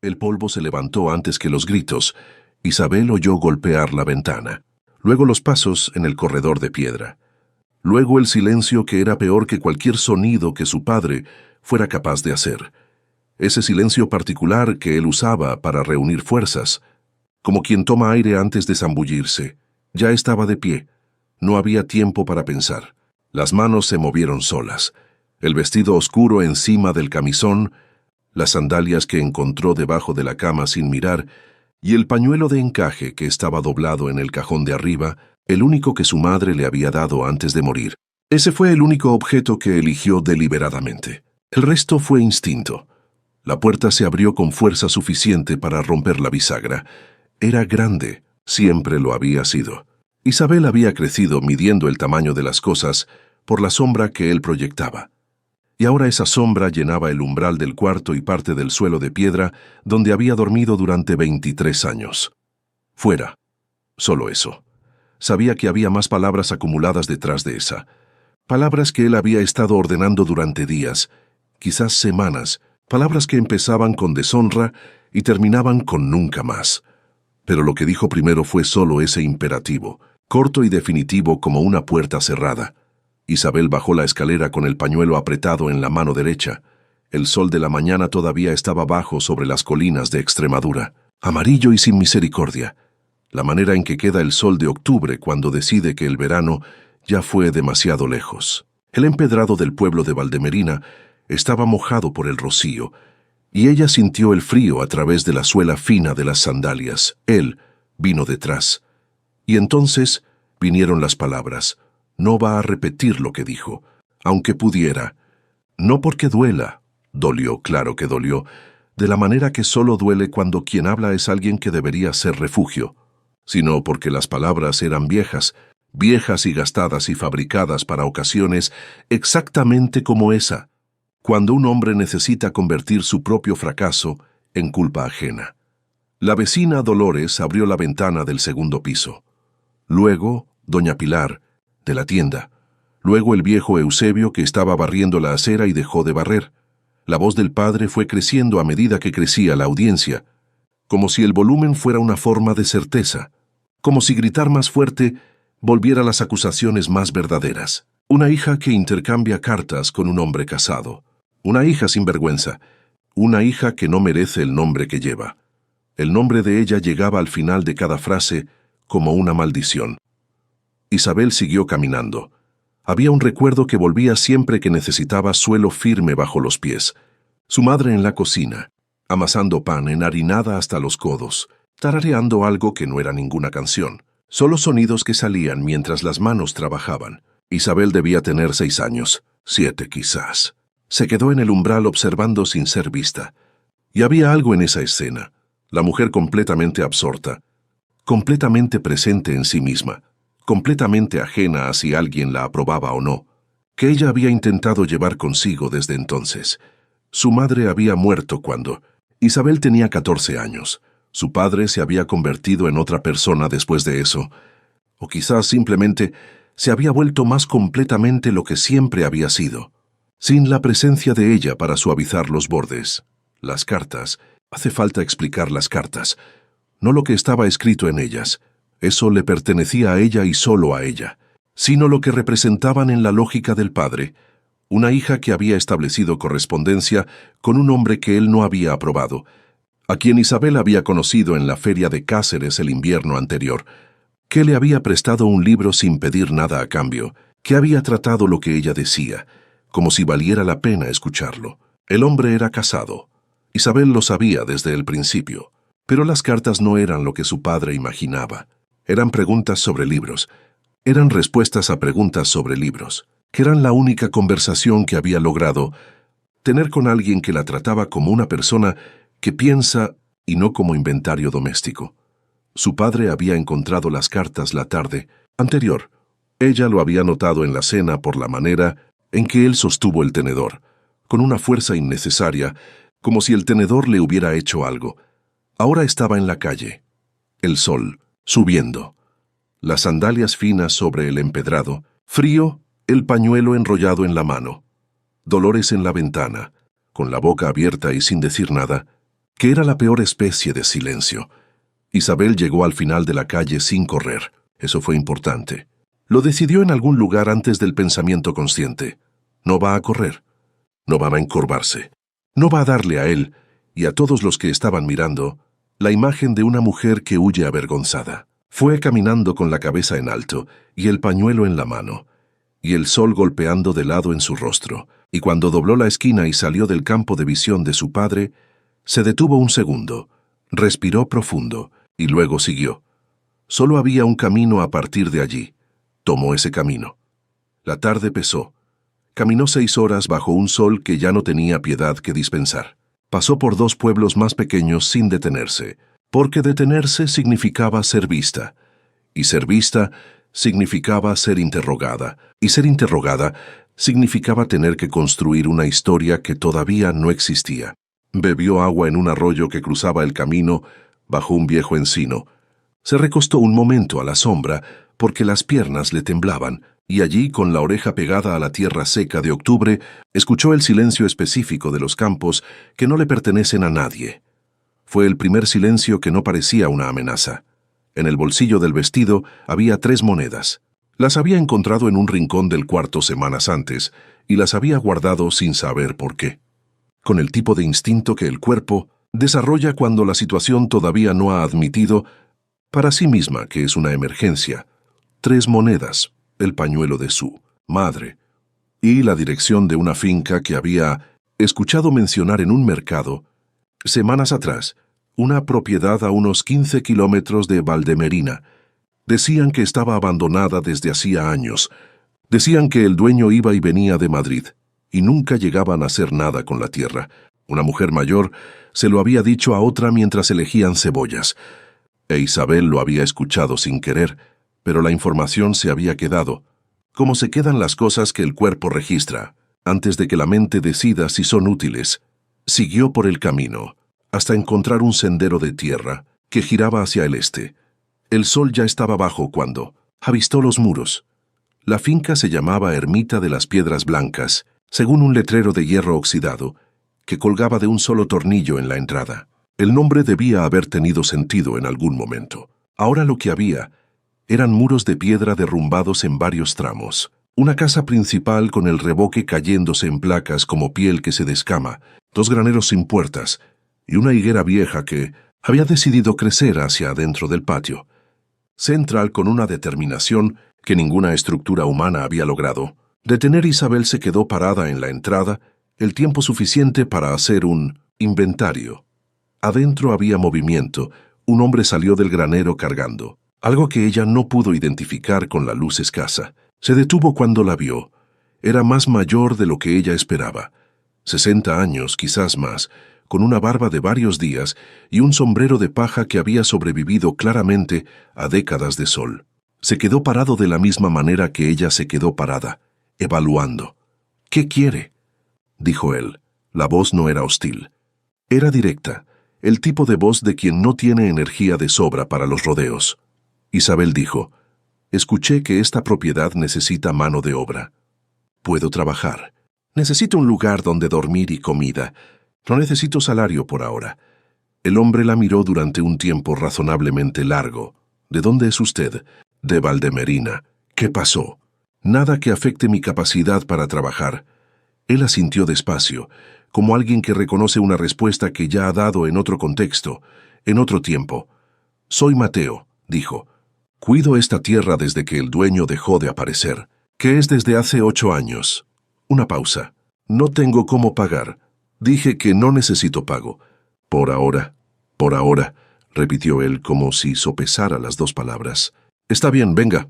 El polvo se levantó antes que los gritos. Isabel oyó golpear la ventana. Luego los pasos en el corredor de piedra. Luego el silencio que era peor que cualquier sonido que su padre fuera capaz de hacer. Ese silencio particular que él usaba para reunir fuerzas, como quien toma aire antes de zambullirse. Ya estaba de pie. No había tiempo para pensar. Las manos se movieron solas. El vestido oscuro encima del camisón, las sandalias que encontró debajo de la cama sin mirar, y el pañuelo de encaje que estaba doblado en el cajón de arriba, el único que su madre le había dado antes de morir. Ese fue el único objeto que eligió deliberadamente. El resto fue instinto. La puerta se abrió con fuerza suficiente para romper la bisagra. Era grande, siempre lo había sido. Isabel había crecido midiendo el tamaño de las cosas por la sombra que él proyectaba. Y ahora esa sombra llenaba el umbral del cuarto y parte del suelo de piedra donde había dormido durante 23 años. Fuera. Solo eso. Sabía que había más palabras acumuladas detrás de esa. Palabras que él había estado ordenando durante días, quizás semanas, palabras que empezaban con deshonra y terminaban con nunca más. Pero lo que dijo primero fue solo ese imperativo, corto y definitivo como una puerta cerrada. Isabel bajó la escalera con el pañuelo apretado en la mano derecha. El sol de la mañana todavía estaba bajo sobre las colinas de Extremadura, amarillo y sin misericordia. La manera en que queda el sol de octubre cuando decide que el verano ya fue demasiado lejos. El empedrado del pueblo de Valdemerina estaba mojado por el rocío, y ella sintió el frío a través de la suela fina de las sandalias. Él vino detrás. Y entonces vinieron las palabras. No va a repetir lo que dijo, aunque pudiera. No porque duela. Dolió, claro que dolió, de la manera que solo duele cuando quien habla es alguien que debería ser refugio, sino porque las palabras eran viejas y gastadas y fabricadas para ocasiones exactamente como esa, cuando un hombre necesita convertir su propio fracaso en culpa ajena. La vecina Dolores abrió la ventana del segundo piso. Luego, doña Pilar, de la tienda. Luego el viejo Eusebio, que estaba barriendo la acera y dejó de barrer. La voz del padre fue creciendo a medida que crecía la audiencia, como si el volumen fuera una forma de certeza, como si gritar más fuerte volviera las acusaciones más verdaderas. Una hija que intercambia cartas con un hombre casado. Una hija sin vergüenza. Una hija que no merece el nombre que lleva. El nombre de ella llegaba al final de cada frase como una maldición. Isabel siguió caminando. Había un recuerdo que volvía siempre que necesitaba suelo firme bajo los pies. Su madre en la cocina, amasando pan enharinada hasta los codos, tarareando algo que no era ninguna canción, solo sonidos que salían mientras las manos trabajaban. Isabel debía tener 6 años, 7 quizás. Se quedó en el umbral observando sin ser vista. Y había algo en esa escena, la mujer completamente absorta, completamente presente en sí misma, completamente ajena a si alguien la aprobaba o no, que ella había intentado llevar consigo desde entonces. Su madre había muerto cuando Isabel tenía 14 años. Su padre se había convertido en otra persona después de eso, o quizás simplemente se había vuelto más completamente lo que siempre había sido, sin la presencia de ella para suavizar los bordes. Las cartas, hace falta explicar las cartas, no lo que estaba escrito en ellas. Eso le pertenecía a ella y solo a ella, sino lo que representaban en la lógica del padre, una hija que había establecido correspondencia con un hombre que él no había aprobado, a quien Isabel había conocido en la feria de Cáceres el invierno anterior, que le había prestado un libro sin pedir nada a cambio, que había tratado lo que ella decía, como si valiera la pena escucharlo. El hombre era casado. Isabel lo sabía desde el principio, pero las cartas no eran lo que su padre imaginaba. Eran preguntas sobre libros, eran respuestas a preguntas sobre libros, que eran la única conversación que había logrado tener con alguien que la trataba como una persona que piensa y no como inventario doméstico. Su padre había encontrado las cartas la tarde anterior. Ella lo había notado en la cena por la manera en que él sostuvo el tenedor, con una fuerza innecesaria, como si el tenedor le hubiera hecho algo. Ahora estaba en la calle. El sol, subiendo. Las sandalias finas sobre el empedrado. Frío, el pañuelo enrollado en la mano. Dolores en la ventana, con la boca abierta y sin decir nada. que era la peor especie de silencio. Isabel llegó al final de la calle sin correr. Eso fue importante. Lo decidió en algún lugar antes del pensamiento consciente. No va a correr. No va a encorvarse. No va a darle a él, y a todos los que estaban mirando, la imagen de una mujer que huye avergonzada. Fue caminando con la cabeza en alto y el pañuelo en la mano, y el sol golpeando de lado en su rostro, y cuando dobló la esquina y salió del campo de visión de su padre, se detuvo un segundo, respiró profundo, y luego siguió. Solo había un camino a partir de allí. Tomó ese camino. La tarde pesó. Caminó 6 horas bajo un sol que ya no tenía piedad que dispensar. Pasó por 2 pueblos más pequeños sin detenerse, porque detenerse significaba ser vista, y ser vista significaba ser interrogada, y ser interrogada significaba tener que construir una historia que todavía no existía. Bebió agua en un arroyo que cruzaba el camino bajo un viejo encino. Se recostó un momento a la sombra porque las piernas le temblaban, y allí, con la oreja pegada a la tierra seca de octubre, escuchó el silencio específico de los campos que no le pertenecen a nadie. Fue el primer silencio que no parecía una amenaza. En el bolsillo del vestido había 3 monedas. Las había encontrado en un rincón del cuarto semanas antes, y las había guardado sin saber por qué. Con el tipo de instinto que el cuerpo desarrolla cuando la situación todavía no ha admitido para sí misma que es una emergencia. 3 monedas, el pañuelo de su madre, y la dirección de una finca que había escuchado mencionar en un mercado semanas atrás, una propiedad a unos 15 kilómetros de Valdemerina. Decían que estaba abandonada desde hacía años. Decían que el dueño iba y venía de Madrid, y nunca llegaban a hacer nada con la tierra. Una mujer mayor se lo había dicho a otra mientras elegían cebollas. E Isabel lo había escuchado sin querer, pero la información se había quedado, como se quedan las cosas que el cuerpo registra, antes de que la mente decida si son útiles. Siguió por el camino, hasta encontrar un sendero de tierra que giraba hacia el este. El sol ya estaba bajo cuando avistó los muros. La finca se llamaba Ermita de las Piedras Blancas, según un letrero de hierro oxidado que colgaba de un solo tornillo en la entrada. El nombre debía haber tenido sentido en algún momento. Ahora lo que había eran muros de piedra derrumbados en varios tramos, una casa principal con el revoque cayéndose en placas como piel que se descama, 2 graneros sin puertas y una higuera vieja que había decidido crecer hacia adentro del patio. Central con una determinación que ninguna estructura humana había logrado. Detener Isabel se quedó parada en la entrada el tiempo suficiente para hacer un inventario. Adentro había movimiento. Un hombre salió del granero cargando, algo que ella no pudo identificar con la luz escasa. Se detuvo cuando la vio. Era más mayor de lo que ella esperaba. 60 años, quizás más, con una barba de varios días y un sombrero de paja que había sobrevivido claramente a décadas de sol. Se quedó parado de la misma manera que ella se quedó parada, evaluando. «¿Qué quiere?», dijo él. La voz no era hostil. Era directa, el tipo de voz de quien no tiene energía de sobra para los rodeos. Isabel dijo: «Escuché que esta propiedad necesita mano de obra. Puedo trabajar. Necesito un lugar donde dormir y comida. No necesito salario por ahora». El hombre la miró durante un tiempo razonablemente largo. «¿De dónde es usted?» «De Valdemerina». «¿Qué pasó?» «Nada que afecte mi capacidad para trabajar». Él asintió despacio, como alguien que reconoce una respuesta que ya ha dado en otro contexto, en otro tiempo. «Soy Mateo», dijo. «Cuido esta tierra desde que el dueño dejó de aparecer, que es desde hace 8 años». Una pausa. «No tengo cómo pagar». «Dije que no necesito pago». Por ahora», repitió él como si sopesara las 2 palabras. «Está bien, venga».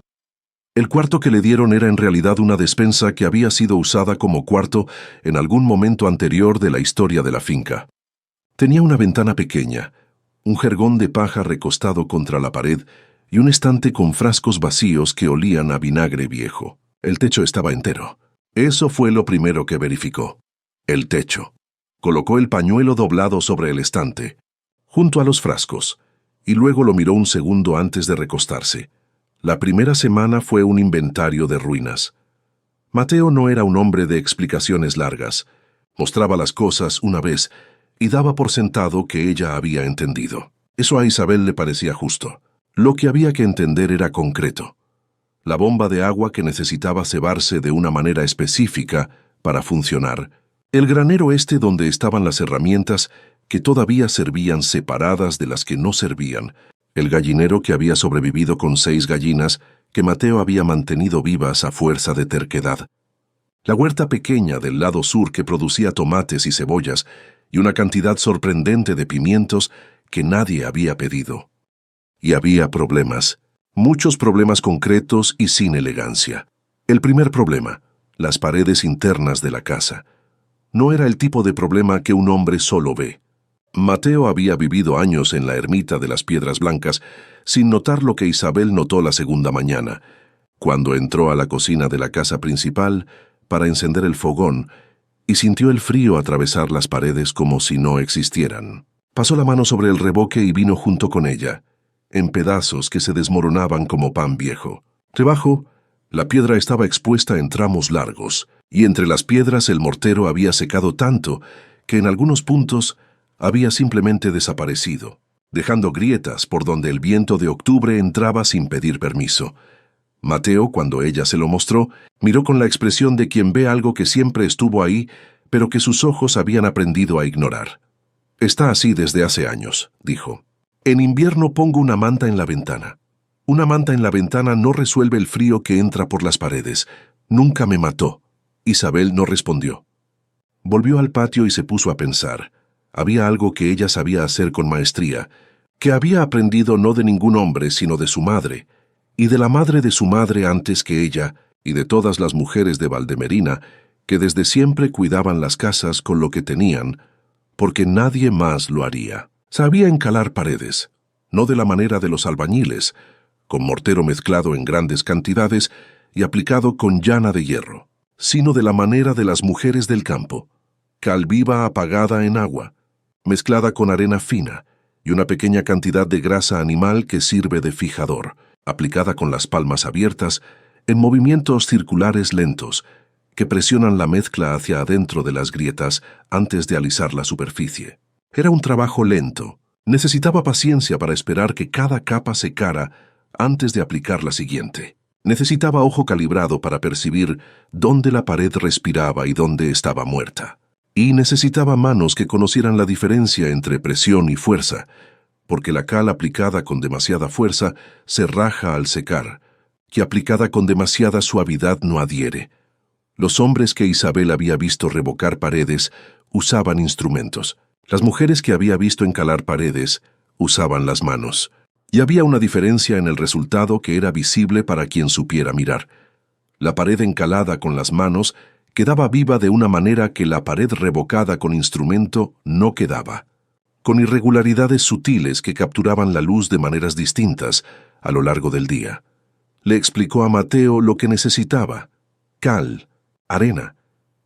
El cuarto que le dieron era en realidad una despensa que había sido usada como cuarto en algún momento anterior de la historia de la finca. Tenía una ventana pequeña, un jergón de paja recostado contra la pared y un estante con frascos vacíos que olían a vinagre viejo. El techo estaba entero. Eso fue lo primero que verificó. El techo. Colocó el pañuelo doblado sobre el estante, junto a los frascos, y luego lo miró un segundo antes de recostarse. La primera semana fue un inventario de ruinas. Mateo no era un hombre de explicaciones largas. Mostraba las cosas una vez, y daba por sentado que ella había entendido. Eso a Isabel le parecía justo. Lo que había que entender era concreto. La bomba de agua que necesitaba cebarse de una manera específica para funcionar. El granero donde estaban las herramientas que todavía servían separadas de las que no servían. El gallinero que había sobrevivido con 6 gallinas que Mateo había mantenido vivas a fuerza de terquedad. La huerta pequeña del lado sur que producía tomates y cebollas y una cantidad sorprendente de pimientos que nadie había pedido. Y había problemas, muchos problemas concretos y sin elegancia. El primer problema, las paredes internas de la casa. No era el tipo de problema que un hombre solo ve. Mateo había vivido años en la ermita de las Piedras Blancas sin notar lo que Isabel notó la segunda mañana, cuando entró a la cocina de la casa principal para encender el fogón y sintió el frío atravesar las paredes como si no existieran. Pasó la mano sobre el revoque y vino junto con ella, en pedazos que se desmoronaban como pan viejo. Debajo, la piedra estaba expuesta en tramos largos, y entre las piedras el mortero había secado tanto que en algunos puntos había simplemente desaparecido, dejando grietas por donde el viento de octubre entraba sin pedir permiso. Mateo, cuando ella se lo mostró, miró con la expresión de quien ve algo que siempre estuvo ahí, pero que sus ojos habían aprendido a ignorar. «Está así desde hace años», dijo. «En invierno pongo una manta en la ventana. Una manta en la ventana no resuelve el frío que entra por las paredes. Nunca me mató». Isabel no respondió. Volvió al patio y se puso a pensar. Había algo que ella sabía hacer con maestría, que había aprendido no de ningún hombre, sino de su madre, y de la madre de su madre antes que ella, y de todas las mujeres de Valdemerina, que desde siempre cuidaban las casas con lo que tenían, porque nadie más lo haría. Sabía encalar paredes, no de la manera de los albañiles, con mortero mezclado en grandes cantidades y aplicado con llana de hierro, sino de la manera de las mujeres del campo, cal viva apagada en agua, mezclada con arena fina y una pequeña cantidad de grasa animal que sirve de fijador, aplicada con las palmas abiertas en movimientos circulares lentos que presionan la mezcla hacia adentro de las grietas antes de alisar la superficie. Era un trabajo lento. Necesitaba paciencia para esperar que cada capa secara antes de aplicar la siguiente. Necesitaba ojo calibrado para percibir dónde la pared respiraba y dónde estaba muerta. Y necesitaba manos que conocieran la diferencia entre presión y fuerza, porque la cal aplicada con demasiada fuerza se raja al secar, y aplicada con demasiada suavidad no adhiere. Los hombres que Isabel había visto revocar paredes usaban instrumentos. Las mujeres que había visto encalar paredes usaban las manos. Y había una diferencia en el resultado que era visible para quien supiera mirar. La pared encalada con las manos quedaba viva de una manera que la pared revocada con instrumento no quedaba, con irregularidades sutiles que capturaban la luz de maneras distintas a lo largo del día. Le explicó a Mateo lo que necesitaba: cal, arena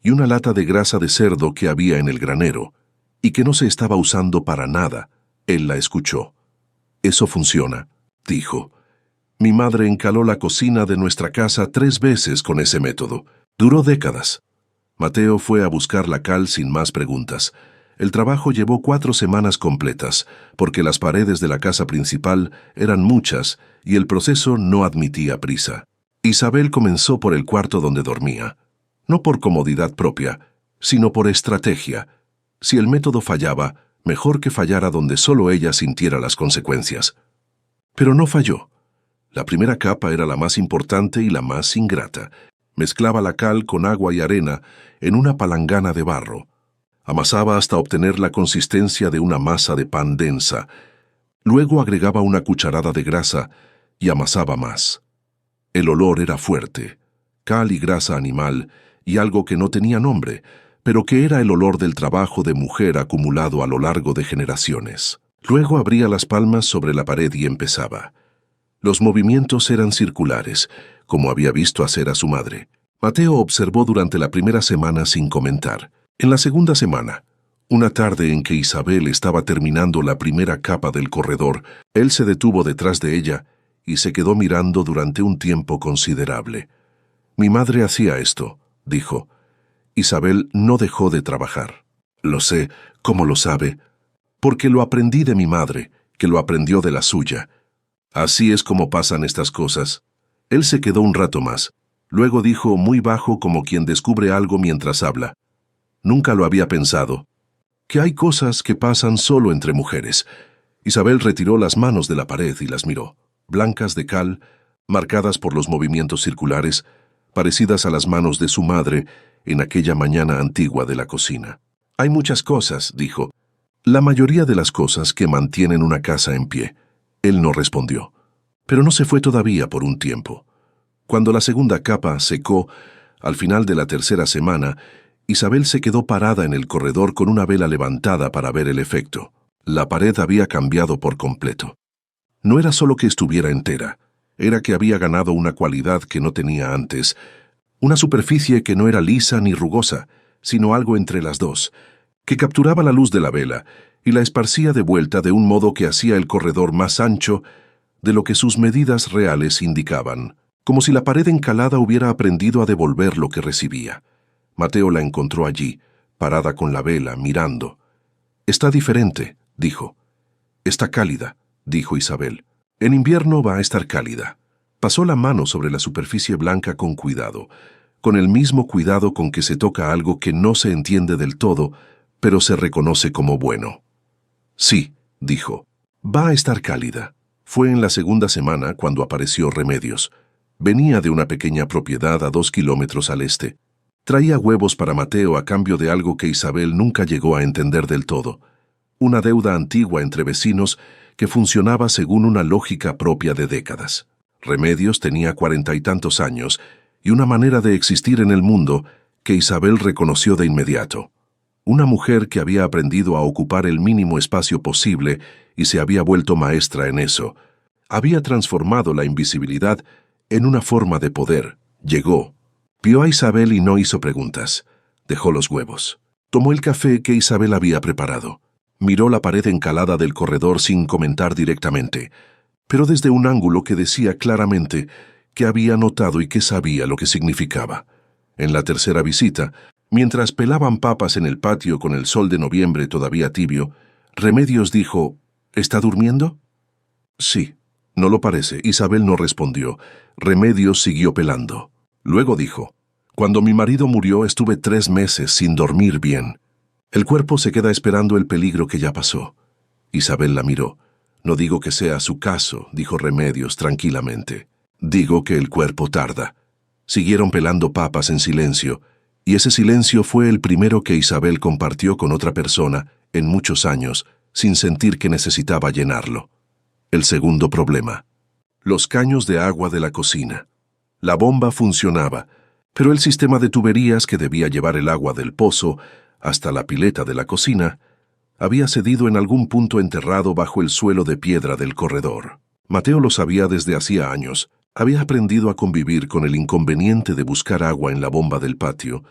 y una lata de grasa de cerdo que había en el granero y que no se estaba usando para nada. Él la escuchó. «Eso funciona», dijo. «Mi madre encaló la cocina de nuestra casa 3 veces con ese método. Duró décadas». Mateo fue a buscar la cal sin más preguntas. El trabajo llevó 4 semanas completas, porque las paredes de la casa principal eran muchas y el proceso no admitía prisa. Isabel comenzó por el cuarto donde dormía, no por comodidad propia, sino por estrategia. Si el método fallaba, mejor que fallara donde solo ella sintiera las consecuencias. Pero no falló. La primera capa era la más importante y la más ingrata. Mezclaba la cal con agua y arena en una palangana de barro. Amasaba hasta obtener la consistencia de una masa de pan densa. Luego agregaba una cucharada de grasa y amasaba más. El olor era fuerte, cal y grasa animal, y algo que no tenía nombre, pero que era el olor del trabajo de mujer acumulado a lo largo de generaciones. Luego abría las palmas sobre la pared y empezaba. Los movimientos eran circulares, como había visto hacer a su madre. Mateo observó durante la primera semana sin comentar. En la segunda semana, una tarde en que Isabel estaba terminando la primera capa del corredor, él se detuvo detrás de ella y se quedó mirando durante un tiempo considerable. «Mi madre hacía esto», dijo. Isabel no dejó de trabajar. Lo sé. ¿Cómo lo sabe? Porque lo aprendí de mi madre, que lo aprendió de la suya. Así es como pasan estas cosas. Él se quedó un rato más. Luego dijo muy bajo como quien descubre algo mientras habla. Nunca lo había pensado. Que hay cosas que pasan solo entre mujeres. Isabel retiró las manos de la pared y las miró, blancas de cal, marcadas por los movimientos circulares, parecidas a las manos de su madre en aquella mañana antigua de la cocina. Hay muchas cosas, dijo. La mayoría de las cosas que mantienen una casa en pie. Él no respondió. Pero no se fue todavía por un tiempo. Cuando la segunda capa secó, al final de la tercera semana, Isabel se quedó parada en el corredor con una vela levantada para ver el efecto. La pared había cambiado por completo. No era solo que estuviera entera, era que había ganado una cualidad que no tenía antes, una superficie que no era lisa ni rugosa, sino algo entre las dos, que capturaba la luz de la vela y la esparcía de vuelta de un modo que hacía el corredor más ancho de lo que sus medidas reales indicaban, como si la pared encalada hubiera aprendido a devolver lo que recibía. Mateo la encontró allí, parada con la vela, mirando. «Está diferente», dijo. «Está cálida», dijo Isabel. «En invierno va a estar cálida». Pasó la mano sobre la superficie blanca con cuidado, con el mismo cuidado con que se toca algo que no se entiende del todo, pero se reconoce como bueno. «Sí», dijo, «va a estar cálida». Fue en la segunda semana cuando apareció Remedios. Venía de una pequeña propiedad a 2 kilómetros al este. Traía huevos para Mateo a cambio de algo que Isabel nunca llegó a entender del todo. Una deuda antigua entre vecinos que funcionaba según una lógica propia de décadas. Remedios tenía 40 y tantos años y una manera de existir en el mundo que Isabel reconoció de inmediato. Una mujer que había aprendido a ocupar el mínimo espacio posible y se había vuelto maestra en eso. Había transformado la invisibilidad en una forma de poder. Llegó. Vio a Isabel y no hizo preguntas. Dejó los huevos. Tomó el café que Isabel había preparado. Miró la pared encalada del corredor sin comentar directamente, pero desde un ángulo que decía claramente que había notado y que sabía lo que significaba. En la tercera visita, mientras pelaban papas en el patio con el sol de noviembre todavía tibio, Remedios dijo, «¿Está durmiendo?» «Sí». «No lo parece». Isabel no respondió. Remedios siguió pelando. Luego dijo, «Cuando mi marido murió estuve 3 meses sin dormir bien. El cuerpo se queda esperando el peligro que ya pasó». Isabel la miró. «No digo que sea su caso», dijo Remedios tranquilamente. «Digo que el cuerpo tarda». Siguieron pelando papas en silencio, y ese silencio fue el primero que Isabel compartió con otra persona en muchos años, sin sentir que necesitaba llenarlo. El segundo problema. Los caños de agua de la cocina. La bomba funcionaba, pero el sistema de tuberías que debía llevar el agua del pozo hasta la pileta de la cocina había cedido en algún punto enterrado bajo el suelo de piedra del corredor. Mateo lo sabía desde hacía años. Había aprendido a convivir con el inconveniente de buscar agua en la bomba del patio,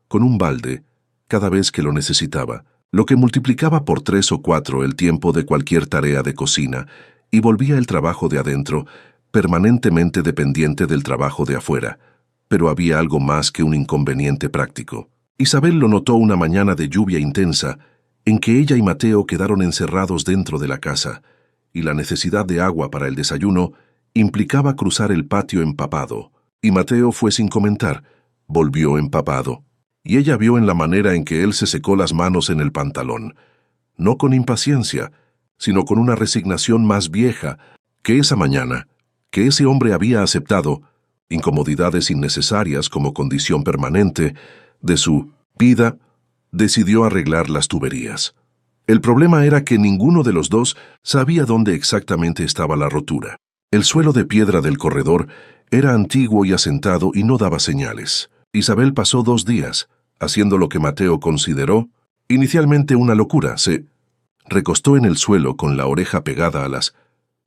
con un balde, cada vez que lo necesitaba, lo que multiplicaba por 3 o 4 el tiempo de cualquier tarea de cocina, y volvía el trabajo de adentro permanentemente dependiente del trabajo de afuera. Pero había algo más que un inconveniente práctico. Isabel lo notó una mañana de lluvia intensa, en que ella y Mateo quedaron encerrados dentro de la casa, y la necesidad de agua para el desayuno implicaba cruzar el patio empapado, y Mateo fue sin comentar, volvió empapado, y ella vio en la manera en que él se secó las manos en el pantalón, no con impaciencia, sino con una resignación más vieja que esa mañana, que ese hombre había aceptado, incomodidades innecesarias como condición permanente de su vida, decidió arreglar las tuberías. El problema era que ninguno de los dos sabía dónde exactamente estaba la rotura. El suelo de piedra del corredor era antiguo y asentado y no daba señales. Isabel pasó 2 días, haciendo lo que Mateo consideró inicialmente una locura. Se recostó en el suelo con la oreja pegada a las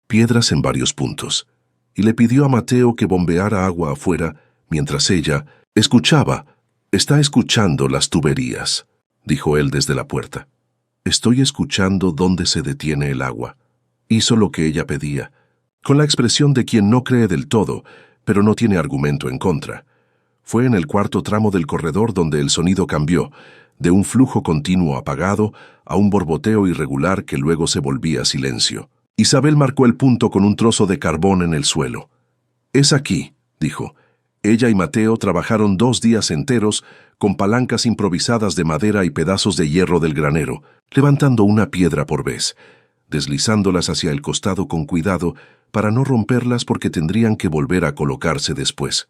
piedras en varios puntos, y le pidió a Mateo que bombeara agua afuera mientras ella escuchaba. «Está escuchando las tuberías», dijo él desde la puerta. «Estoy escuchando dónde se detiene el agua». Hizo lo que ella pedía, con la expresión de quien no cree del todo, pero no tiene argumento en contra. Fue en el cuarto tramo del corredor donde el sonido cambió, de un flujo continuo apagado a un borboteo irregular que luego se volvía silencio. Isabel marcó el punto con un trozo de carbón en el suelo. «Es aquí», dijo. Ella y Mateo trabajaron 2 días enteros con palancas improvisadas de madera y pedazos de hierro del granero, levantando una piedra por vez, deslizándolas hacia el costado con cuidado para no romperlas porque tendrían que volver a colocarse después.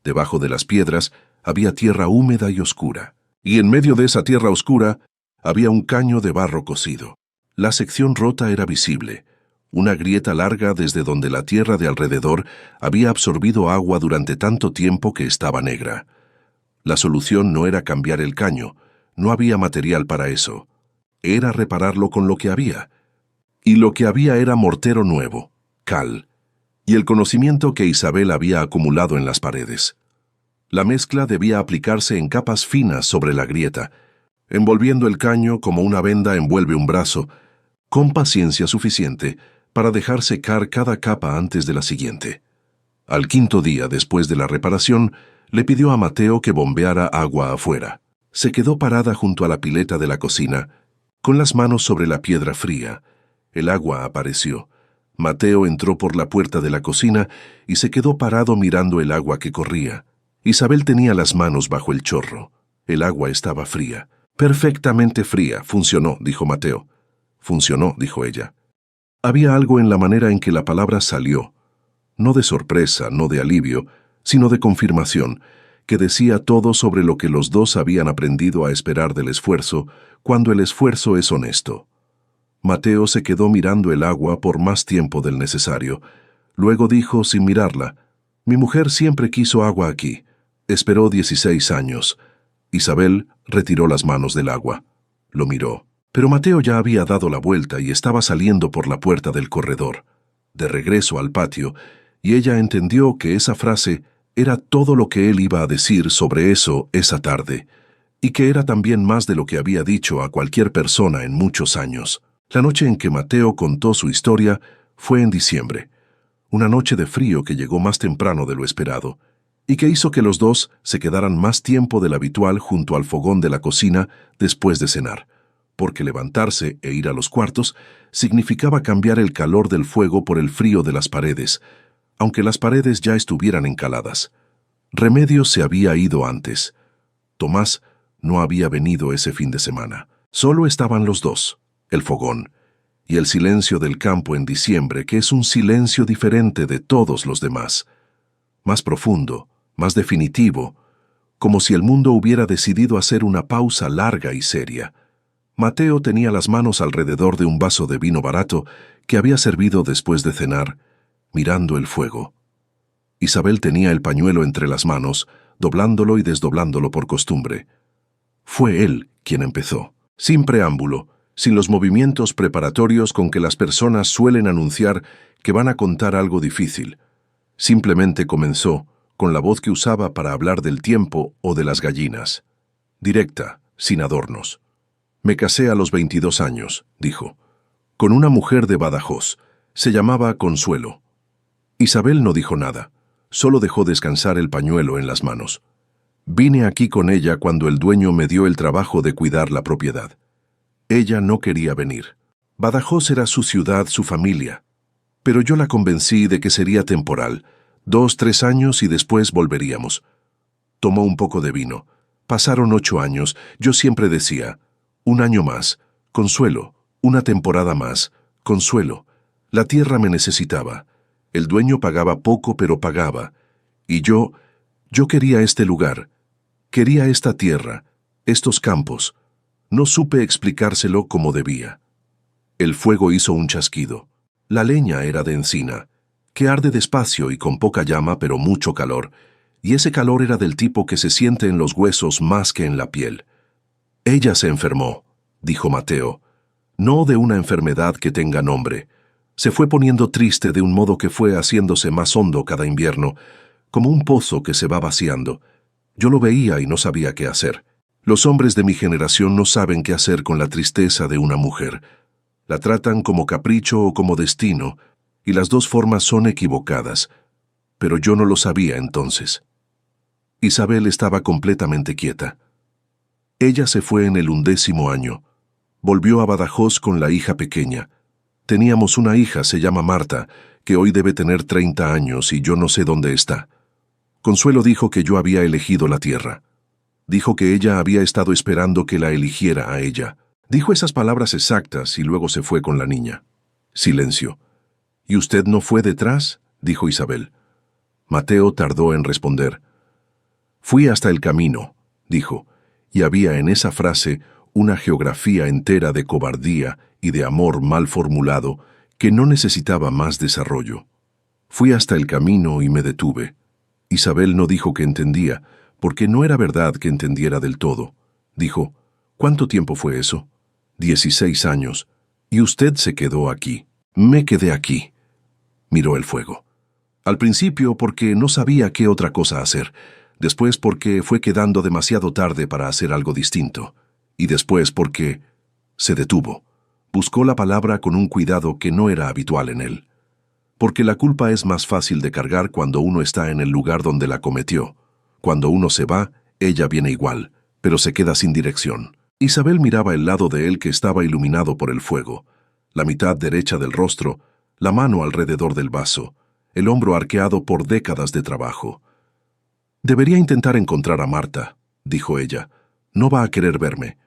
Debajo de las piedras había tierra húmeda y oscura, y en medio de esa tierra oscura había un caño de barro cocido. La sección rota era visible, una grieta larga desde donde la tierra de alrededor había absorbido agua durante tanto tiempo que estaba negra. La solución no era cambiar el caño, no había material para eso. Era repararlo con lo que había. Y lo que había era mortero nuevo, cal, y el conocimiento que Isabel había acumulado en las paredes. La mezcla debía aplicarse en capas finas sobre la grieta, envolviendo el caño como una venda envuelve un brazo, con paciencia suficiente para dejar secar cada capa antes de la siguiente. Al 5.º día después de la reparación, le pidió a Mateo que bombeara agua afuera. Se quedó parada junto a la pileta de la cocina, con las manos sobre la piedra fría. El agua apareció. Mateo entró por la puerta de la cocina y se quedó parado mirando el agua que corría. Isabel tenía las manos bajo el chorro. El agua estaba fría. «Perfectamente fría. Funcionó», dijo Mateo. «Funcionó», dijo ella. Había algo en la manera en que la palabra salió, no de sorpresa, no de alivio, sino de confirmación, que decía todo sobre lo que los dos habían aprendido a esperar del esfuerzo, cuando el esfuerzo es honesto. Mateo se quedó mirando el agua por más tiempo del necesario. Luego dijo, sin mirarla, «Mi mujer siempre quiso agua aquí. Esperó 16 años». Isabel retiró las manos del agua. Lo miró. Pero Mateo ya había dado la vuelta y estaba saliendo por la puerta del corredor, de regreso al patio, y ella entendió que esa frase era todo lo que él iba a decir sobre eso esa tarde, y que era también más de lo que había dicho a cualquier persona en muchos años. La noche en que Mateo contó su historia fue en diciembre, una noche de frío que llegó más temprano de lo esperado, y que hizo que los dos se quedaran más tiempo del habitual junto al fogón de la cocina después de cenar, porque levantarse e ir a los cuartos significaba cambiar el calor del fuego por el frío de las paredes, aunque las paredes ya estuvieran encaladas. Remedios se había ido antes. Tomás no había venido ese fin de semana. Solo estaban los dos, el fogón, y el silencio del campo en diciembre, que es un silencio diferente de todos los demás, más profundo, más definitivo, como si el mundo hubiera decidido hacer una pausa larga y seria. Mateo tenía las manos alrededor de un vaso de vino barato que había servido después de cenar, mirando el fuego. Isabel tenía el pañuelo entre las manos, doblándolo y desdoblándolo por costumbre. Fue él quien empezó, sin preámbulo, sin los movimientos preparatorios con que las personas suelen anunciar que van a contar algo difícil. Simplemente comenzó, con la voz que usaba para hablar del tiempo o de las gallinas. Directa, sin adornos. «Me casé a los 22 años», dijo, «con una mujer de Badajoz. Se llamaba Consuelo». Isabel no dijo nada, solo dejó descansar el pañuelo en las manos. «Vine aquí con ella cuando el dueño me dio el trabajo de cuidar la propiedad. Ella no quería venir. Badajoz era su ciudad, su familia. Pero yo la convencí de que sería temporal, 2, 3 años y después volveríamos. Tomó un poco de vino. Pasaron 8 años. Yo siempre decía, 1 año más, Consuelo, una temporada más, Consuelo. La tierra me necesitaba. El dueño pagaba poco, pero pagaba. Y yo quería este lugar. Quería esta tierra, estos campos. No supe explicárselo como debía». El fuego hizo un chasquido. La leña era de encina, que arde despacio y con poca llama pero mucho calor, y ese calor era del tipo que se siente en los huesos más que en la piel. «Ella se enfermó», dijo Mateo, «no de una enfermedad que tenga nombre. Se fue poniendo triste de un modo que fue haciéndose más hondo cada invierno, como un pozo que se va vaciando. Yo lo veía y no sabía qué hacer. Los hombres de mi generación no saben qué hacer con la tristeza de una mujer. La tratan como capricho o como destino, y las dos formas son equivocadas. Pero yo no lo sabía entonces». Isabel estaba completamente quieta. Ella se fue en el 11º año. Volvió a Badajoz con la hija pequeña. Teníamos una hija, se llama Marta, que hoy debe tener 30 años y yo no sé dónde está. Consuelo dijo que yo había elegido la tierra. Dijo que ella había estado esperando que la eligiera a ella. Dijo esas palabras exactas y luego se fue con la niña. Silencio. ¿Y usted no fue detrás?, dijo Isabel. Mateo tardó en responder. Fui hasta el camino, dijo, y había en esa frase una geografía entera de cobardía y de amor mal formulado que no necesitaba más desarrollo. Fui hasta el camino y me detuve. Isabel no dijo que entendía, porque no era verdad que entendiera del todo. Dijo, ¿cuánto tiempo fue eso? 16 años. Y usted se quedó aquí. Me quedé aquí. Miró el fuego. Al principio porque no sabía qué otra cosa hacer, después porque fue quedando demasiado tarde para hacer algo distinto, y después porque se detuvo. Buscó la palabra con un cuidado que no era habitual en él. Porque la culpa es más fácil de cargar cuando uno está en el lugar donde la cometió. Cuando uno se va, ella viene igual, pero se queda sin dirección. Isabel miraba el lado de él que estaba iluminado por el fuego, la mitad derecha del rostro, la mano alrededor del vaso, el hombro arqueado por décadas de trabajo. «Debería intentar encontrar a Marta», dijo ella. «No va a querer verme».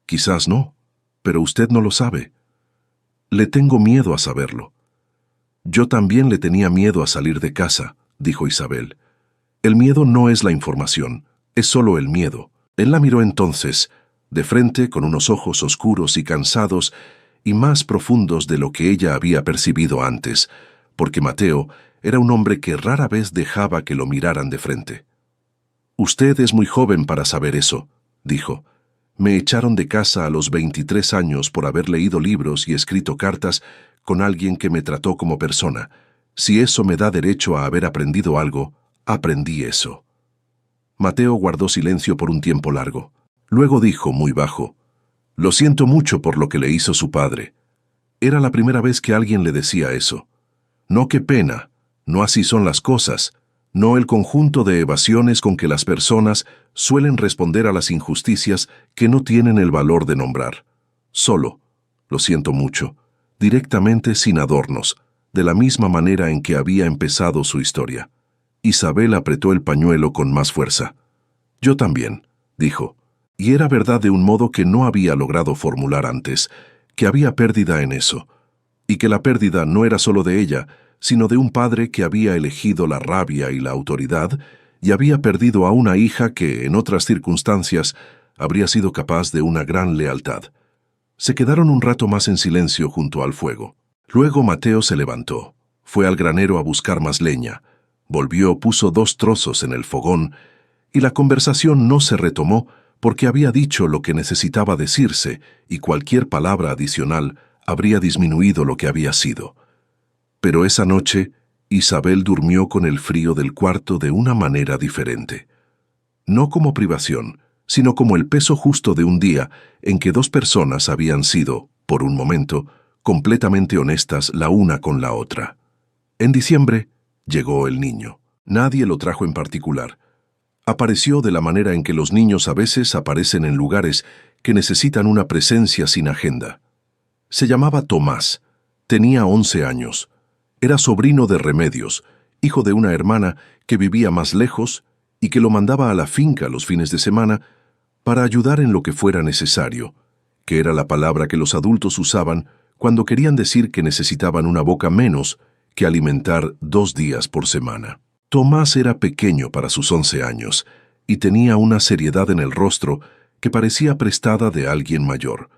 «Quizás no, pero usted no lo sabe». «Le tengo miedo a saberlo». «Yo también le tenía miedo a salir de casa», dijo Isabel. «El miedo no es la información, es solo el miedo». Él la miró entonces, de frente, con unos ojos oscuros y cansados, y más profundos de lo que ella había percibido antes, porque Mateo era un hombre que rara vez dejaba que lo miraran de frente. «Usted es muy joven para saber eso», dijo. «Me echaron de casa a los 23 años por haber leído libros y escrito cartas con alguien que me trató como persona. Si eso me da derecho a haber aprendido algo, aprendí eso». Mateo guardó silencio por un tiempo largo. Luego dijo muy bajo, «Lo siento mucho por lo que le hizo su padre». Era la primera vez que alguien le decía eso. No, qué pena, no así son las cosas, no el conjunto de evasiones con que las personas suelen responder a las injusticias que no tienen el valor de nombrar. Solo, lo siento mucho, directamente sin adornos, de la misma manera en que había empezado su historia. Isabel apretó el pañuelo con más fuerza. «Yo también», dijo, y era verdad de un modo que no había logrado formular antes, que había pérdida en eso, y que la pérdida no era solo de ella, sino de un padre que había elegido la rabia y la autoridad, y había perdido a una hija que, en otras circunstancias, habría sido capaz de una gran lealtad. Se quedaron un rato más en silencio junto al fuego. Luego Mateo se levantó, fue al granero a buscar más leña, volvió, puso 2 trozos en el fogón, y la conversación no se retomó porque había dicho lo que necesitaba decirse, y cualquier palabra adicional habría disminuido lo que había sido. Pero esa noche, Isabel durmió con el frío del cuarto de una manera diferente. No como privación, sino como el peso justo de un día en que 2 personas habían sido, por un momento, completamente honestas la una con la otra. En diciembre, llegó el niño. Nadie lo trajo en particular. Apareció de la manera en que los niños a veces aparecen en lugares que necesitan una presencia sin agenda. Se llamaba Tomás, tenía 11 años. Era sobrino de Remedios, hijo de una hermana que vivía más lejos y que lo mandaba a la finca los fines de semana para ayudar en lo que fuera necesario, que era la palabra que los adultos usaban cuando querían decir que necesitaban una boca menos que alimentar 2 días por semana. Tomás era pequeño para sus 11 años y tenía una seriedad en el rostro que parecía prestada de alguien mayor.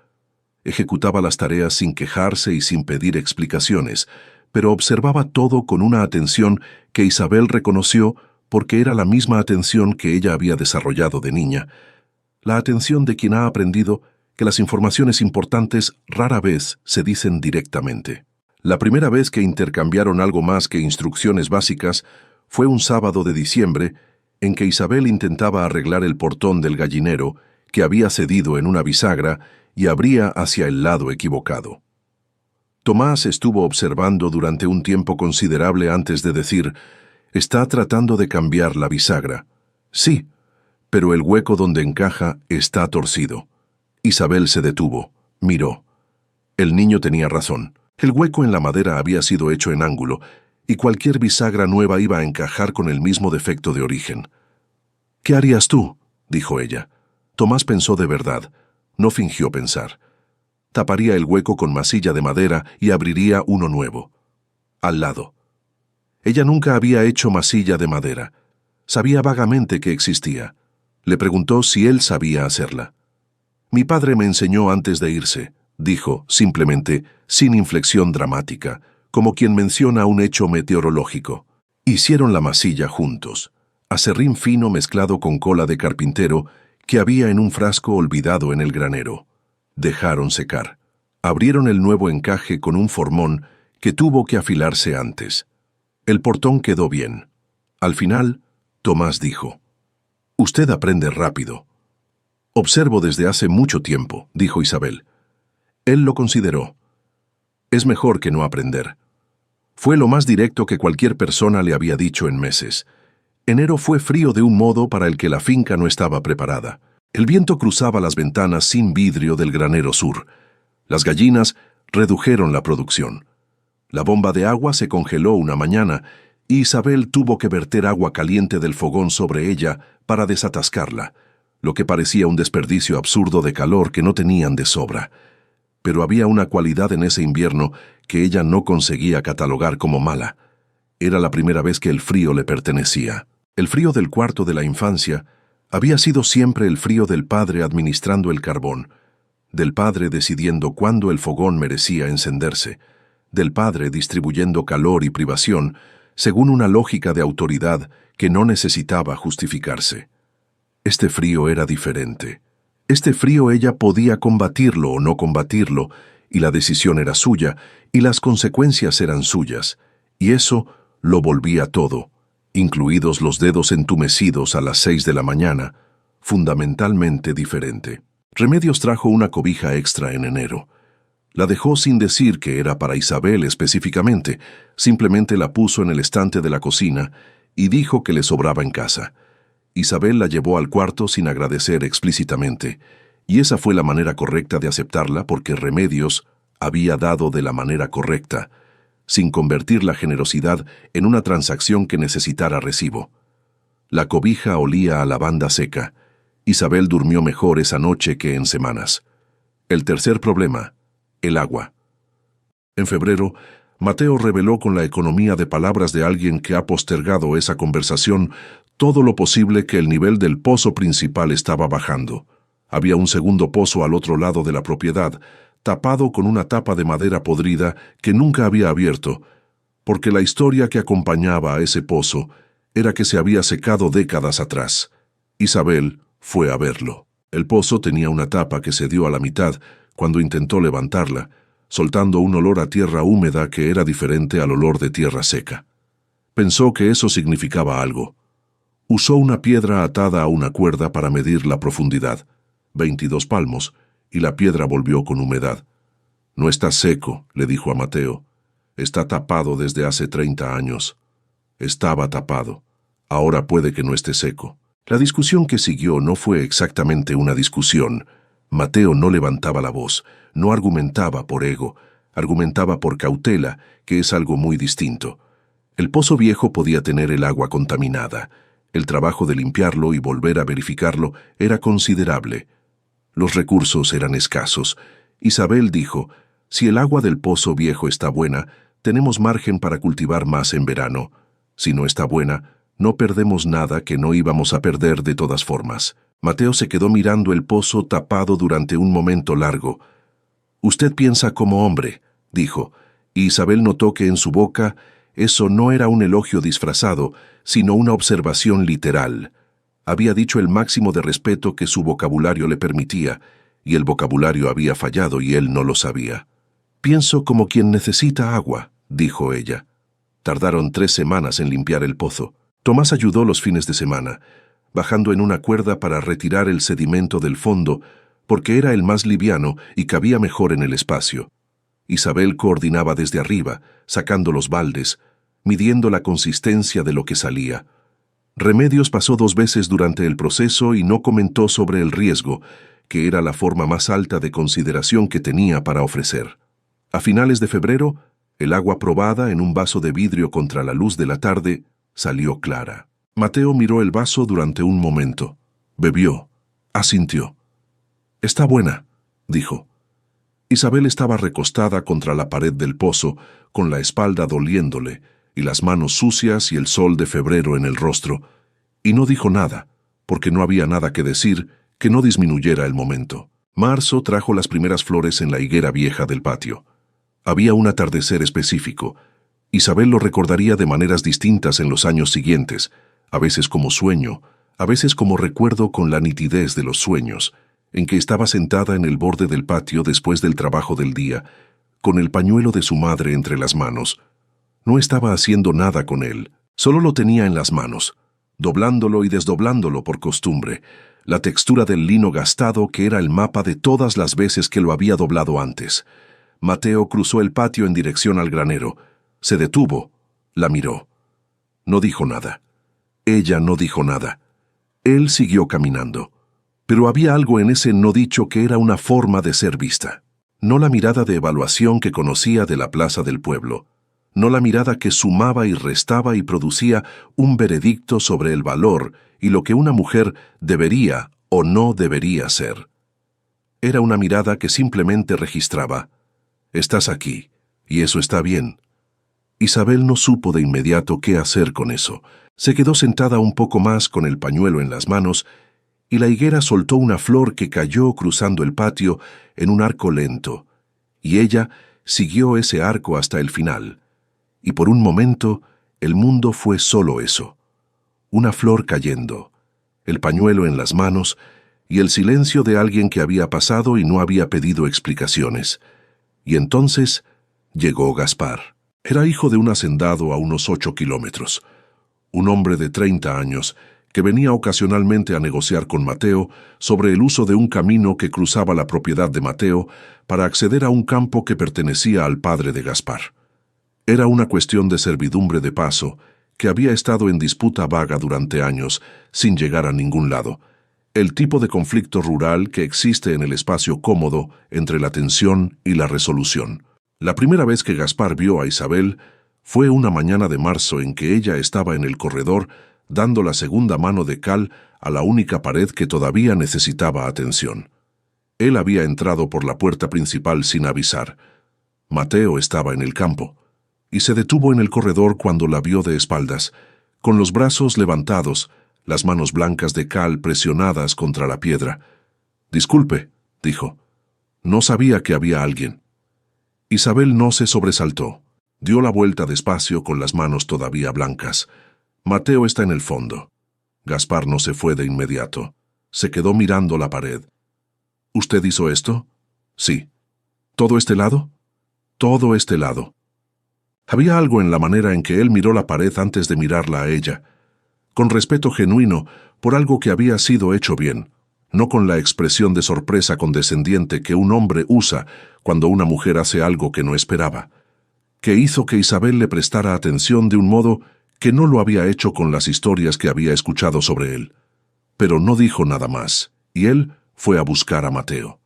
Ejecutaba las tareas sin quejarse y sin pedir explicaciones, pero observaba todo con una atención que Isabel reconoció porque era la misma atención que ella había desarrollado de niña, la atención de quien ha aprendido que las informaciones importantes rara vez se dicen directamente. La primera vez que intercambiaron algo más que instrucciones básicas fue un sábado de diciembre en que Isabel intentaba arreglar el portón del gallinero que había cedido en una bisagra y abría hacia el lado equivocado. Tomás estuvo observando durante un tiempo considerable antes de decir, «Está tratando de cambiar la bisagra». «Sí, pero el hueco donde encaja está torcido. Isabel se detuvo, miró. El niño tenía razón. El hueco en la madera había sido hecho en ángulo, y cualquier bisagra nueva iba a encajar con el mismo defecto de origen. «¿Qué harías tú?», dijo ella. Tomás pensó de verdad. No fingió pensar. Taparía el hueco con masilla de madera y abriría uno nuevo. Al lado. Ella nunca había hecho masilla de madera. Sabía vagamente que existía. Le preguntó si él sabía hacerla. «Mi padre me enseñó antes de irse», dijo, simplemente, sin inflexión dramática, como quien menciona un hecho meteorológico. Hicieron la masilla juntos, aserrín fino mezclado con cola de carpintero que había en un frasco olvidado en el granero. Dejaron secar. Abrieron el nuevo encaje con un formón que tuvo que afilarse antes. El portón quedó bien. Al final, Tomás dijo: «Usted aprende rápido». «Observo desde hace mucho tiempo», dijo Isabel. Él lo consideró. Es mejor que no aprender. Fue lo más directo que cualquier persona le había dicho en meses. Enero fue frío de un modo para el que la finca no estaba preparada. El viento cruzaba las ventanas sin vidrio del granero sur. Las gallinas redujeron la producción. La bomba de agua se congeló una mañana y Isabel tuvo que verter agua caliente del fogón sobre ella para desatascarla, lo que parecía un desperdicio absurdo de calor que no tenían de sobra. Pero había una cualidad en ese invierno que ella no conseguía catalogar como mala. Era la primera vez que el frío le pertenecía. El frío del cuarto de la infancia había sido siempre el frío del padre administrando el carbón, del padre decidiendo cuándo el fogón merecía encenderse, del padre distribuyendo calor y privación según una lógica de autoridad que no necesitaba justificarse. Este frío era diferente. Este frío ella podía combatirlo o no combatirlo, y la decisión era suya, y las consecuencias eran suyas, y eso lo volvía todo, incluidos los dedos entumecidos a las 6 de la mañana, fundamentalmente diferente. Remedios trajo una cobija extra en enero. La dejó sin decir que era para Isabel específicamente, simplemente la puso en el estante de la cocina y dijo que le sobraba en casa. Isabel la llevó al cuarto sin agradecer explícitamente, y esa fue la manera correcta de aceptarla porque Remedios había dado de la manera correcta, sin convertir la generosidad en una transacción que necesitara recibo. La cobija olía a lavanda seca. Isabel durmió mejor esa noche que en semanas. El tercer problema: el agua. En febrero, Mateo reveló con la economía de palabras de alguien que ha postergado esa conversación todo lo posible que el nivel del pozo principal estaba bajando. Había un segundo pozo al otro lado de la propiedad, tapado con una tapa de madera podrida que nunca había abierto, porque la historia que acompañaba a ese pozo era que se había secado décadas atrás. Isabel fue a verlo. El pozo tenía una tapa que se dio a la mitad cuando intentó levantarla, soltando un olor a tierra húmeda que era diferente al olor de tierra seca. Pensó que eso significaba algo. Usó una piedra atada a una cuerda para medir la profundidad, 22 palmos, y la piedra volvió con humedad. «No está seco», le dijo a Mateo. «Está tapado desde hace 30 años». Estaba tapado. Ahora puede que no esté seco. La discusión que siguió no fue exactamente una discusión. Mateo no levantaba la voz, no argumentaba por ego, argumentaba por cautela, que es algo muy distinto. El pozo viejo podía tener el agua contaminada. El trabajo de limpiarlo y volver a verificarlo era considerable. Los recursos eran escasos. Isabel dijo: «Si el agua del pozo viejo está buena, tenemos margen para cultivar más en verano. Si no está buena, no perdemos nada que no íbamos a perder de todas formas». Mateo se quedó mirando el pozo tapado durante un momento largo. «Usted piensa como hombre», dijo, y Isabel notó que en su boca eso no era un elogio disfrazado, sino una observación literal. Había dicho el máximo de respeto que su vocabulario le permitía, y el vocabulario había fallado y él no lo sabía. «Pienso como quien necesita agua», dijo ella. Tardaron 3 semanas en limpiar el pozo. Tomás ayudó los fines de semana, bajando en una cuerda para retirar el sedimento del fondo, porque era el más liviano y cabía mejor en el espacio. Isabel coordinaba desde arriba, sacando los baldes, midiendo la consistencia de lo que salía. Remedios pasó 2 veces durante el proceso y no comentó sobre el riesgo, que era la forma más alta de consideración que tenía para ofrecer. A finales de febrero, el agua probada en un vaso de vidrio contra la luz de la tarde salió clara. Mateo miró el vaso durante un momento. Bebió. Asintió. «Está buena», dijo. Isabel estaba recostada contra la pared del pozo, con la espalda doliéndole, y las manos sucias y el sol de febrero en el rostro, y no dijo nada, porque no había nada que decir que no disminuyera el momento. Marzo trajo las primeras flores en la higuera vieja del patio. Había un atardecer específico. Isabel lo recordaría de maneras distintas en los años siguientes, a veces como sueño, a veces como recuerdo con la nitidez de los sueños, en que estaba sentada en el borde del patio después del trabajo del día, con el pañuelo de su madre entre las manos. No estaba haciendo nada con él, solo lo tenía en las manos, doblándolo y desdoblándolo por costumbre, la textura del lino gastado que era el mapa de todas las veces que lo había doblado antes. Mateo cruzó el patio en dirección al granero. Se detuvo, la miró. No dijo nada. Ella no dijo nada. Él siguió caminando. Pero había algo en ese no dicho que era una forma de ser vista. No la mirada de evaluación que conocía de la plaza del pueblo. No la mirada que sumaba y restaba y producía un veredicto sobre el valor y lo que una mujer debería o no debería ser. Era una mirada que simplemente registraba: «Estás aquí, y eso está bien». Isabel no supo de inmediato qué hacer con eso. Se quedó sentada un poco más con el pañuelo en las manos, y la higuera soltó una flor que cayó cruzando el patio en un arco lento, y ella siguió ese arco hasta el final. Y por un momento, el mundo fue solo eso: una flor cayendo, el pañuelo en las manos, y el silencio de alguien que había pasado y no había pedido explicaciones. Y entonces llegó Gaspar. Era hijo de un hacendado a unos 8 kilómetros. Un hombre de 30 años que venía ocasionalmente a negociar con Mateo sobre el uso de un camino que cruzaba la propiedad de Mateo para acceder a un campo que pertenecía al padre de Gaspar. Era una cuestión de servidumbre de paso que había estado en disputa vaga durante años sin llegar a ningún lado. El tipo de conflicto rural que existe en el espacio cómodo entre la tensión y la resolución. La primera vez que Gaspar vio a Isabel fue una mañana de marzo en que ella estaba en el corredor dando la segunda mano de cal a la única pared que todavía necesitaba atención. Él había entrado por la puerta principal sin avisar. Mateo estaba en el campo, y se detuvo en el corredor cuando la vio de espaldas, con los brazos levantados, las manos blancas de cal presionadas contra la piedra. «Disculpe», dijo. «No sabía que había alguien». Isabel no se sobresaltó. Dio la vuelta despacio con las manos todavía blancas. «Mateo está en el fondo». Gaspar no se fue de inmediato. Se quedó mirando la pared. «¿Usted hizo esto?» «Sí». «¿Todo este lado?» «Todo este lado». Había algo en la manera en que él miró la pared antes de mirarla a ella, con respeto genuino por algo que había sido hecho bien, no con la expresión de sorpresa condescendiente que un hombre usa cuando una mujer hace algo que no esperaba, que hizo que Isabel le prestara atención de un modo que no lo había hecho con las historias que había escuchado sobre él. Pero no dijo nada más, y él fue a buscar a Mateo.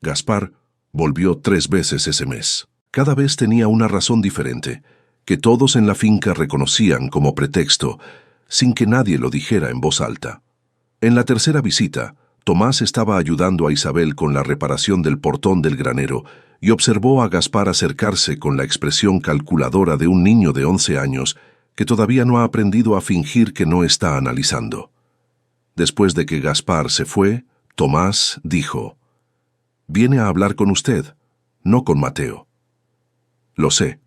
Gaspar volvió 3 veces ese mes. Cada vez tenía una razón diferente, que todos en la finca reconocían como pretexto, sin que nadie lo dijera en voz alta. En la tercera visita, Tomás estaba ayudando a Isabel con la reparación del portón del granero y observó a Gaspar acercarse con la expresión calculadora de un niño de 11 años que todavía no ha aprendido a fingir que no está analizando. Después de que Gaspar se fue, Tomás dijo: «Viene a hablar con usted, no con Mateo». «Lo sé».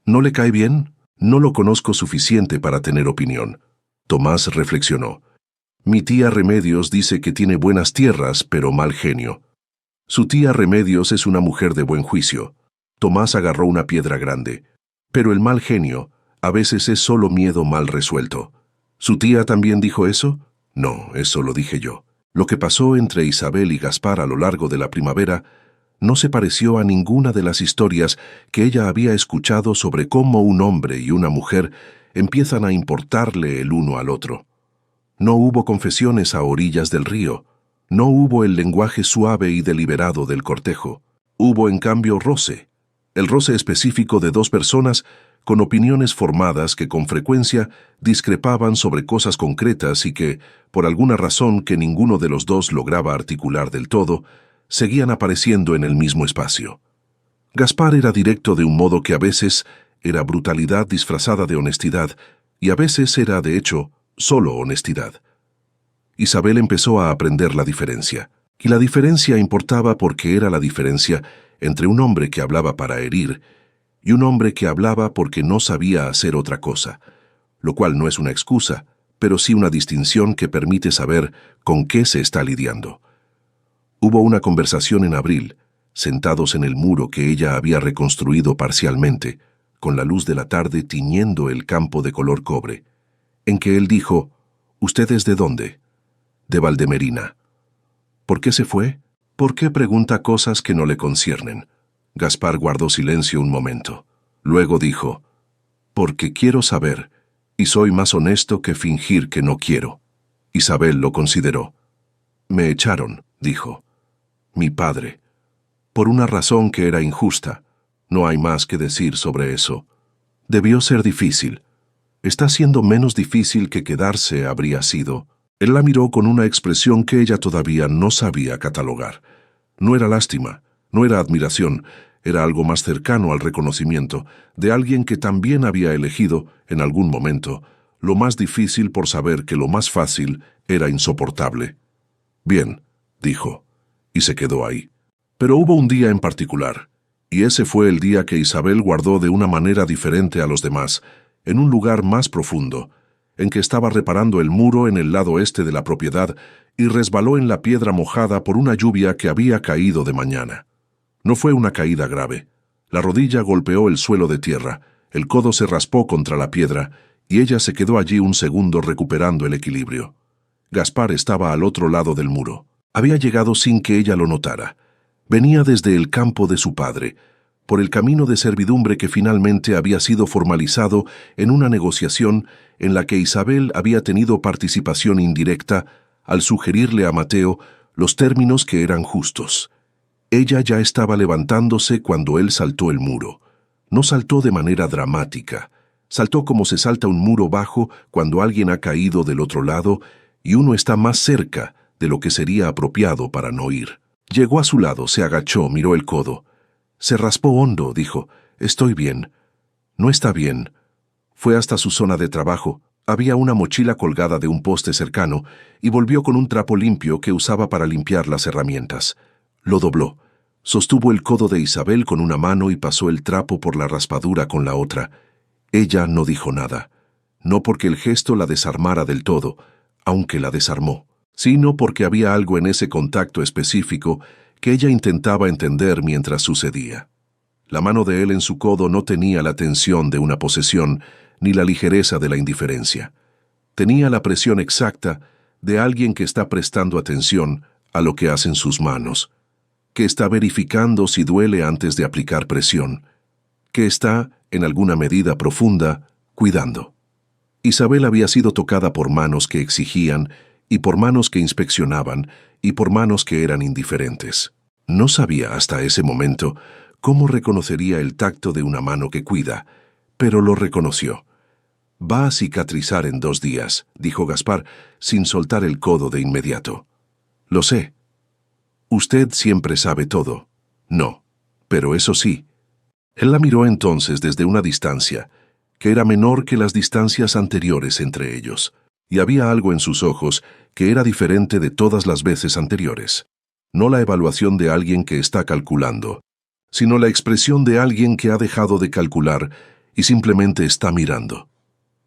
«¿No le cae bien? No lo conozco suficiente para tener opinión». Tomás reflexionó. «Mi tía Remedios dice que tiene buenas tierras, pero mal genio». «Su tía Remedios es una mujer de buen juicio». Tomás agarró una piedra grande. «Pero el mal genio a veces es solo miedo mal resuelto». «¿Su tía también dijo eso?» «No, eso lo dije yo». Lo que pasó entre Isabel y Gaspar a lo largo de la primavera no se pareció a ninguna de las historias que ella había escuchado sobre cómo un hombre y una mujer empiezan a importarle el uno al otro. No hubo confesiones a orillas del río. No hubo el lenguaje suave y deliberado del cortejo. Hubo, en cambio, roce. El roce específico de dos personas con opiniones formadas que con frecuencia discrepaban sobre cosas concretas y que, por alguna razón que ninguno de los dos lograba articular del todo, seguían apareciendo en el mismo espacio. Gaspar era directo de un modo que a veces era brutalidad disfrazada de honestidad y a veces era, de hecho, solo honestidad. Isabel empezó a aprender la diferencia, y la diferencia importaba porque era la diferencia entre un hombre que hablaba para herir y un hombre que hablaba porque no sabía hacer otra cosa, lo cual no es una excusa, pero sí una distinción que permite saber con qué se está lidiando. Hubo una conversación en abril, sentados en el muro que ella había reconstruido parcialmente, con la luz de la tarde tiñendo el campo de color cobre, en que él dijo: «¿Usted es de dónde?» «De Valdemerina». «¿Por qué se fue? ¿Por qué pregunta cosas que no le conciernen?» Gaspar guardó silencio un momento. Luego dijo: «Porque quiero saber, y soy más honesto que fingir que no quiero». Isabel lo consideró. «Me echaron», dijo. «Mi padre. Por una razón que era injusta. No hay más que decir sobre eso. Debió ser difícil. Está siendo menos difícil que quedarse habría sido». Él la miró con una expresión que ella todavía no sabía catalogar. No era lástima, no era admiración, era algo más cercano al reconocimiento de alguien que también había elegido, en algún momento, lo más difícil por saber que lo más fácil era insoportable. «Bien», dijo, y se quedó ahí. Pero hubo un día en particular, y ese fue el día que Isabel guardó de una manera diferente a los demás, en un lugar más profundo, en que estaba reparando el muro en el lado este de la propiedad y resbaló en la piedra mojada por una lluvia que había caído de mañana. No fue una caída grave. La rodilla golpeó el suelo de tierra, el codo se raspó contra la piedra y ella se quedó allí un segundo recuperando el equilibrio. Gaspar estaba al otro lado del muro. Había llegado sin que ella lo notara. Venía desde el campo de su padre, por el camino de servidumbre que finalmente había sido formalizado en una negociación en la que Isabel había tenido participación indirecta al sugerirle a Mateo los términos que eran justos. Ella ya estaba levantándose cuando él saltó el muro. No saltó de manera dramática. Saltó como se salta un muro bajo cuando alguien ha caído del otro lado y uno está más cerca de lo que sería apropiado para no ir. Llegó a su lado, se agachó, miró el codo. Se raspó hondo, dijo. «Estoy bien». «No está bien». Fue hasta su zona de trabajo. Había una mochila colgada de un poste cercano y volvió con un trapo limpio que usaba para limpiar las herramientas. Lo dobló. Sostuvo el codo de Isabel con una mano y pasó el trapo por la raspadura con la otra. Ella no dijo nada. No porque el gesto la desarmara del todo, aunque la desarmó, sino porque había algo en ese contacto específico que ella intentaba entender mientras sucedía. La mano de él en su codo no tenía la tensión de una posesión ni la ligereza de la indiferencia. Tenía la presión exacta de alguien que está prestando atención a lo que hacen sus manos, que está verificando si duele antes de aplicar presión, que está, en alguna medida profunda, cuidando. Isabel había sido tocada por manos que exigían y por manos que inspeccionaban y por manos que eran indiferentes. No sabía hasta ese momento cómo reconocería el tacto de una mano que cuida, pero lo reconoció. «Va a cicatrizar en 2 días», dijo Gaspar, sin soltar el codo de inmediato. «Lo sé». «Usted siempre sabe todo». «No, pero eso sí». Él la miró entonces desde una distancia, que era menor que las distancias anteriores entre ellos, y había algo en sus ojos que era diferente de todas las veces anteriores. No la evaluación de alguien que está calculando, sino la expresión de alguien que ha dejado de calcular y simplemente está mirando.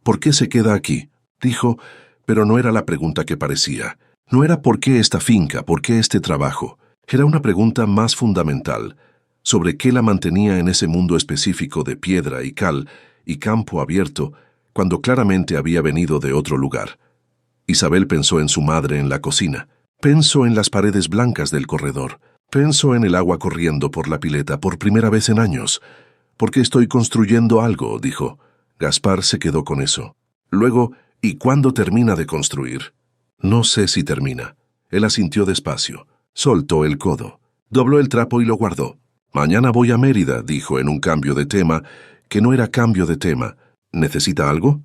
«¿Por qué se queda aquí?», dijo, pero no era la pregunta que parecía. No era «¿por qué esta finca?», «¿por qué este trabajo?». Era una pregunta más fundamental, sobre qué la mantenía en ese mundo específico de piedra y cal y campo abierto, cuando claramente había venido de otro lugar. Isabel pensó en su madre en la cocina, pensó en las paredes blancas del corredor, pensó en el agua corriendo por la pileta por primera vez en años. «Porque estoy construyendo algo», dijo. Gaspar se quedó con eso. Luego, ¿y cuándo termina de construir? No sé si termina. Él asintió despacio. Soltó el codo. Dobló el trapo y lo guardó. Mañana voy a Mérida, dijo en un cambio de tema, que no era cambio de tema. ¿Necesita algo?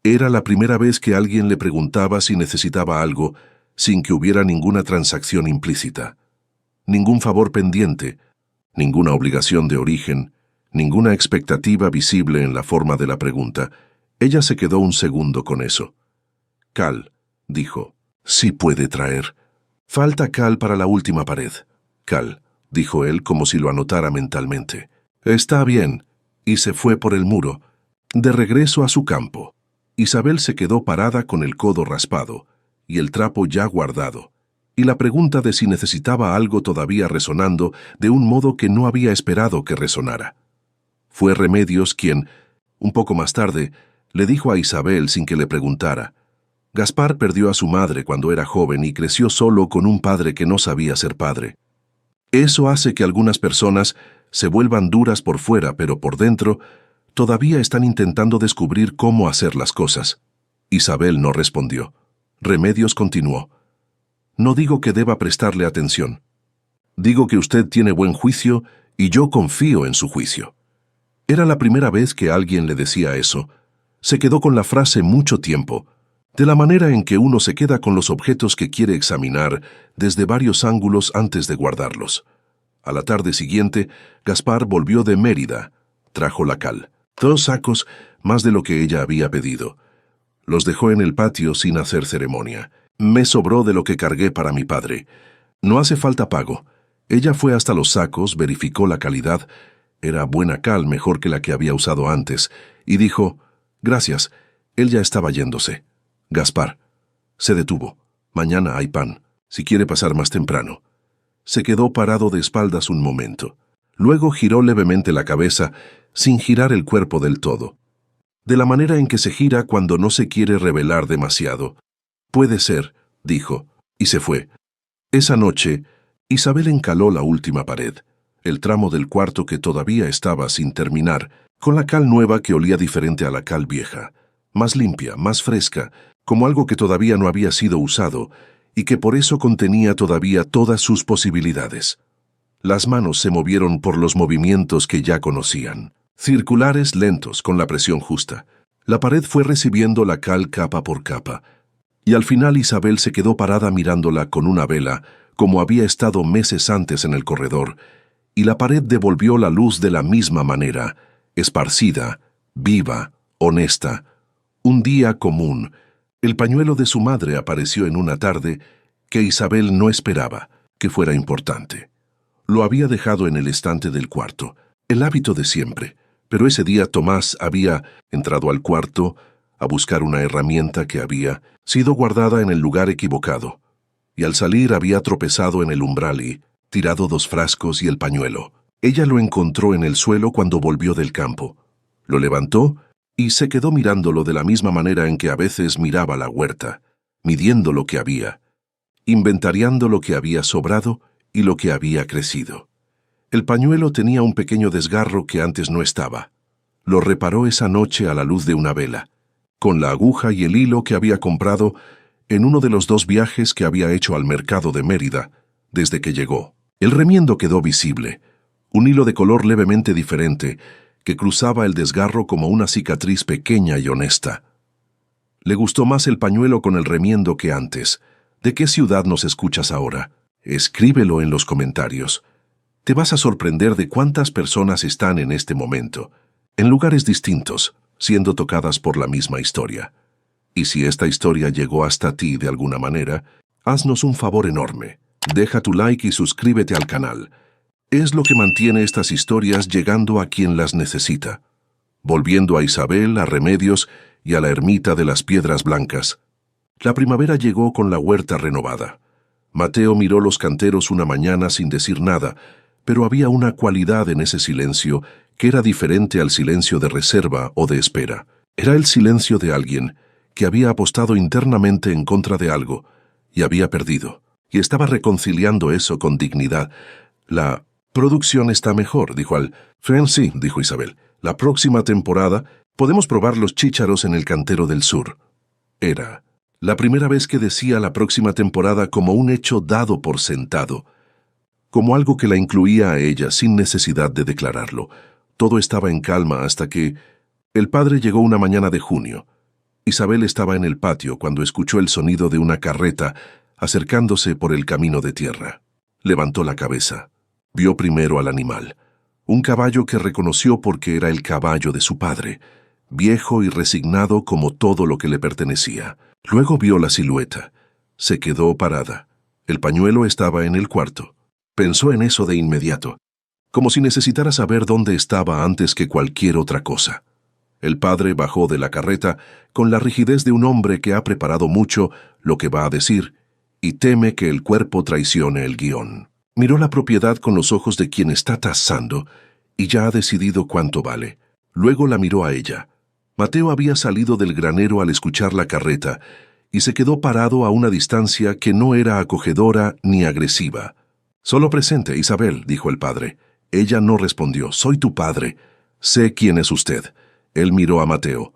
Era la primera vez que alguien le preguntaba si necesitaba algo sin que hubiera ninguna transacción implícita. Ningún favor pendiente, ninguna obligación de origen, ninguna expectativa visible en la forma de la pregunta. Ella se quedó un segundo con eso. Cal, dijo. Sí puede traer. Falta cal para la última pared. Cal, dijo él como si lo anotara mentalmente. Está bien. Y se fue por el muro, de regreso a su campo. Isabel se quedó parada con el codo raspado y el trapo ya guardado, y la pregunta de si necesitaba algo todavía resonando de un modo que no había esperado que resonara. Fue Remedios quien, un poco más tarde, le dijo a Isabel sin que le preguntara. Gaspar perdió a su madre cuando era joven y creció solo con un padre que no sabía ser padre. Eso hace que algunas personas se vuelvan duras por fuera, pero por dentro todavía están intentando descubrir cómo hacer las cosas. Isabel no respondió. Remedios continuó. No digo que deba prestarle atención. Digo que usted tiene buen juicio y yo confío en su juicio. Era la primera vez que alguien le decía eso. Se quedó con la frase mucho tiempo, de la manera en que uno se queda con los objetos que quiere examinar desde varios ángulos antes de guardarlos. A la tarde siguiente, Gaspar volvió de Mérida. Trajo la cal. 2 sacos, más de lo que ella había pedido. Los dejó en el patio sin hacer ceremonia. Me sobró de lo que cargué para mi padre. No hace falta pago. Ella fue hasta los sacos, verificó la calidad. Era buena cal, mejor que la que había usado antes, y dijo, «Gracias». Él ya estaba yéndose. Gaspar. Se detuvo. «Mañana hay pan, si quiere pasar más temprano». Se quedó parado de espaldas un momento. Luego giró levemente la cabeza, sin girar el cuerpo del todo. De la manera en que se gira cuando no se quiere revelar demasiado. «Puede ser», dijo, y se fue. Esa noche, Isabel encaló la última pared, el tramo del cuarto que todavía estaba sin terminar, con la cal nueva que olía diferente a la cal vieja, más limpia, más fresca, como algo que todavía no había sido usado, y que por eso contenía todavía todas sus posibilidades. Las manos se movieron por los movimientos que ya conocían, circulares lentos con la presión justa. La pared fue recibiendo la cal capa por capa, y al final Isabel se quedó parada mirándola con una vela, como había estado meses antes en el corredor, y la pared devolvió la luz de la misma manera, esparcida, viva, honesta. Un día común. El pañuelo de su madre apareció en una tarde que Isabel no esperaba que fuera importante. Lo había dejado en el estante del cuarto, el hábito de siempre, pero ese día Tomás había entrado al cuarto a buscar una herramienta que había sido guardada en el lugar equivocado, y al salir había tropezado en el umbral y tirado 2 frascos y el pañuelo. Ella lo encontró en el suelo cuando volvió del campo. Lo levantó y se quedó mirándolo de la misma manera en que a veces miraba la huerta, midiendo lo que había, inventariando lo que había sobrado y lo que había crecido. El pañuelo tenía un pequeño desgarro que antes no estaba. Lo reparó esa noche a la luz de una vela, con la aguja y el hilo que había comprado en uno de los 2 viajes que había hecho al mercado de Mérida desde que llegó. El remiendo quedó visible, un hilo de color levemente diferente que cruzaba el desgarro como una cicatriz pequeña y honesta. Le gustó más el pañuelo con el remiendo que antes. ¿De qué ciudad nos escuchas ahora? Escríbelo en los comentarios. Te vas a sorprender de cuántas personas están en este momento, en lugares distintos, siendo tocadas por la misma historia. Y si esta historia llegó hasta ti de alguna manera, haznos un favor enorme. Deja tu like y suscríbete al canal. Es lo que mantiene estas historias llegando a quien las necesita. Volviendo a Isabel, a Remedios y a la ermita de las Piedras Blancas. La primavera llegó con la huerta renovada. Mateo miró los canteros una mañana sin decir nada, pero había una cualidad en ese silencio que era diferente al silencio de reserva o de espera. Era el silencio de alguien que había apostado internamente en contra de algo y había perdido, y estaba reconciliando eso con dignidad. La producción está mejor, dijo al... Sí, dijo Isabel. La próxima temporada Podemos probar los chícharos en el cantero del sur. Era la primera vez que decía la próxima temporada como un hecho dado por sentado, como algo que la incluía a ella sin necesidad de declararlo. Todo estaba en calma hasta que el padre llegó una mañana de junio. Isabel estaba en el patio cuando escuchó el sonido de una carreta acercándose por el camino de tierra. Levantó la cabeza. Vio primero al animal, un caballo que reconoció porque era el caballo de su padre, viejo y resignado como todo lo que le pertenecía. Luego vio la silueta. Se quedó parada. El pañuelo estaba en el cuarto. Pensó en eso de inmediato, como si necesitara saber dónde estaba antes que cualquier otra cosa. El padre bajó de la carreta con la rigidez de un hombre que ha preparado mucho lo que va a decir y teme que el cuerpo traicione el guión. Miró la propiedad con los ojos de quien está tasando y ya ha decidido cuánto vale. Luego la miró a ella. Mateo había salido del granero al escuchar la carreta y se quedó parado a una distancia que no era acogedora ni agresiva. «Solo presente, Isabel», dijo el padre. Ella no respondió. «Soy tu padre. Sé quién es usted». Él miró a Mateo.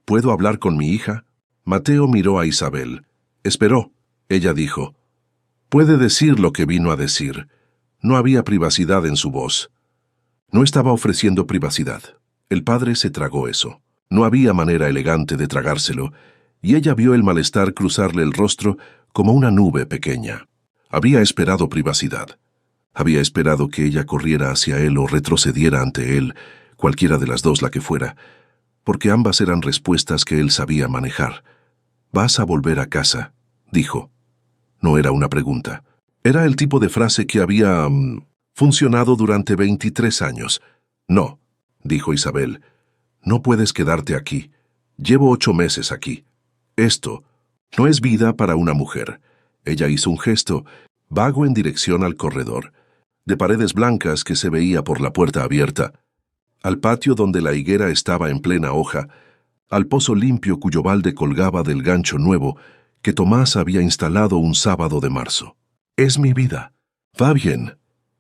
«¿Puedo hablar con mi hija?» Mateo miró a Isabel. Esperó. Ella dijo. «Puede decir lo que vino a decir». No había privacidad en su voz. No estaba ofreciendo privacidad. El padre se tragó eso. No había manera elegante de tragárselo, y ella vio el malestar cruzarle el rostro como una nube pequeña. Había esperado privacidad. Había esperado que ella corriera hacia él o retrocediera ante él, cualquiera de las dos la que fuera, porque ambas eran respuestas que él sabía manejar. «Vas a volver a casa», dijo. No era una pregunta. Era el tipo de frase que había funcionado durante 23 años. «No», dijo Isabel. «No puedes quedarte aquí. Llevo 8 meses aquí. Esto no es vida para una mujer». Ella hizo un gesto vago en dirección al corredor, de paredes blancas que se veía por la puerta abierta, al patio donde la higuera estaba en plena hoja, al pozo limpio cuyo balde colgaba del gancho nuevo que Tomás había instalado un sábado de marzo. «Es mi vida». «Va bien».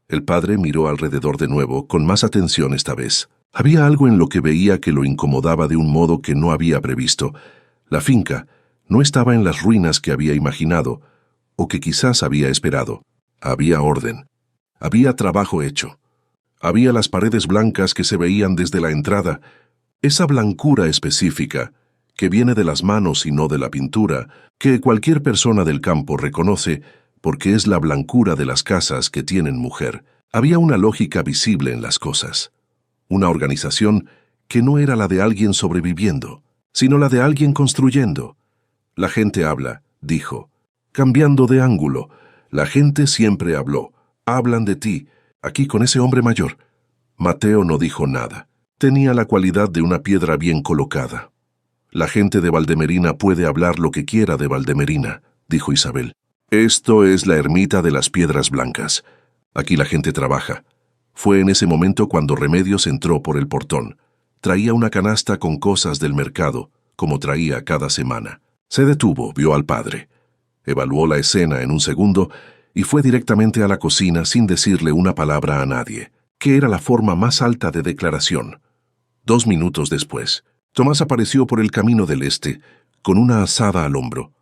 El padre miró alrededor de nuevo, con más atención esta vez. Había algo en lo que veía que lo incomodaba de un modo que no había previsto. La finca no estaba en las ruinas que había imaginado, o que quizás había esperado. Había orden. Había trabajo hecho. Había las paredes blancas que se veían desde la entrada, esa blancura específica, que viene de las manos y no de la pintura, que cualquier persona del campo reconoce porque es la blancura de las casas que tienen mujer. Había una lógica visible en las cosas. Una organización que no era la de alguien sobreviviendo, sino la de alguien construyendo. «La gente habla», dijo, cambiando de ángulo. «La gente siempre habló. Hablan de ti, aquí con ese hombre mayor». Mateo no dijo nada. Tenía la cualidad de una piedra bien colocada. «La gente de Valdemerina puede hablar lo que quiera de Valdemerina», dijo Isabel. «Esto es la ermita de las Piedras Blancas. Aquí la gente trabaja». Fue en ese momento cuando Remedios entró por el portón. Traía una canasta con cosas del mercado, como traía cada semana. Se detuvo, vio al padre. Evaluó la escena en un segundo y fue directamente a la cocina sin decirle una palabra a nadie, que era la forma más alta de declaración. 2 minutos después, Tomás apareció por el camino del este, con una azada al hombro.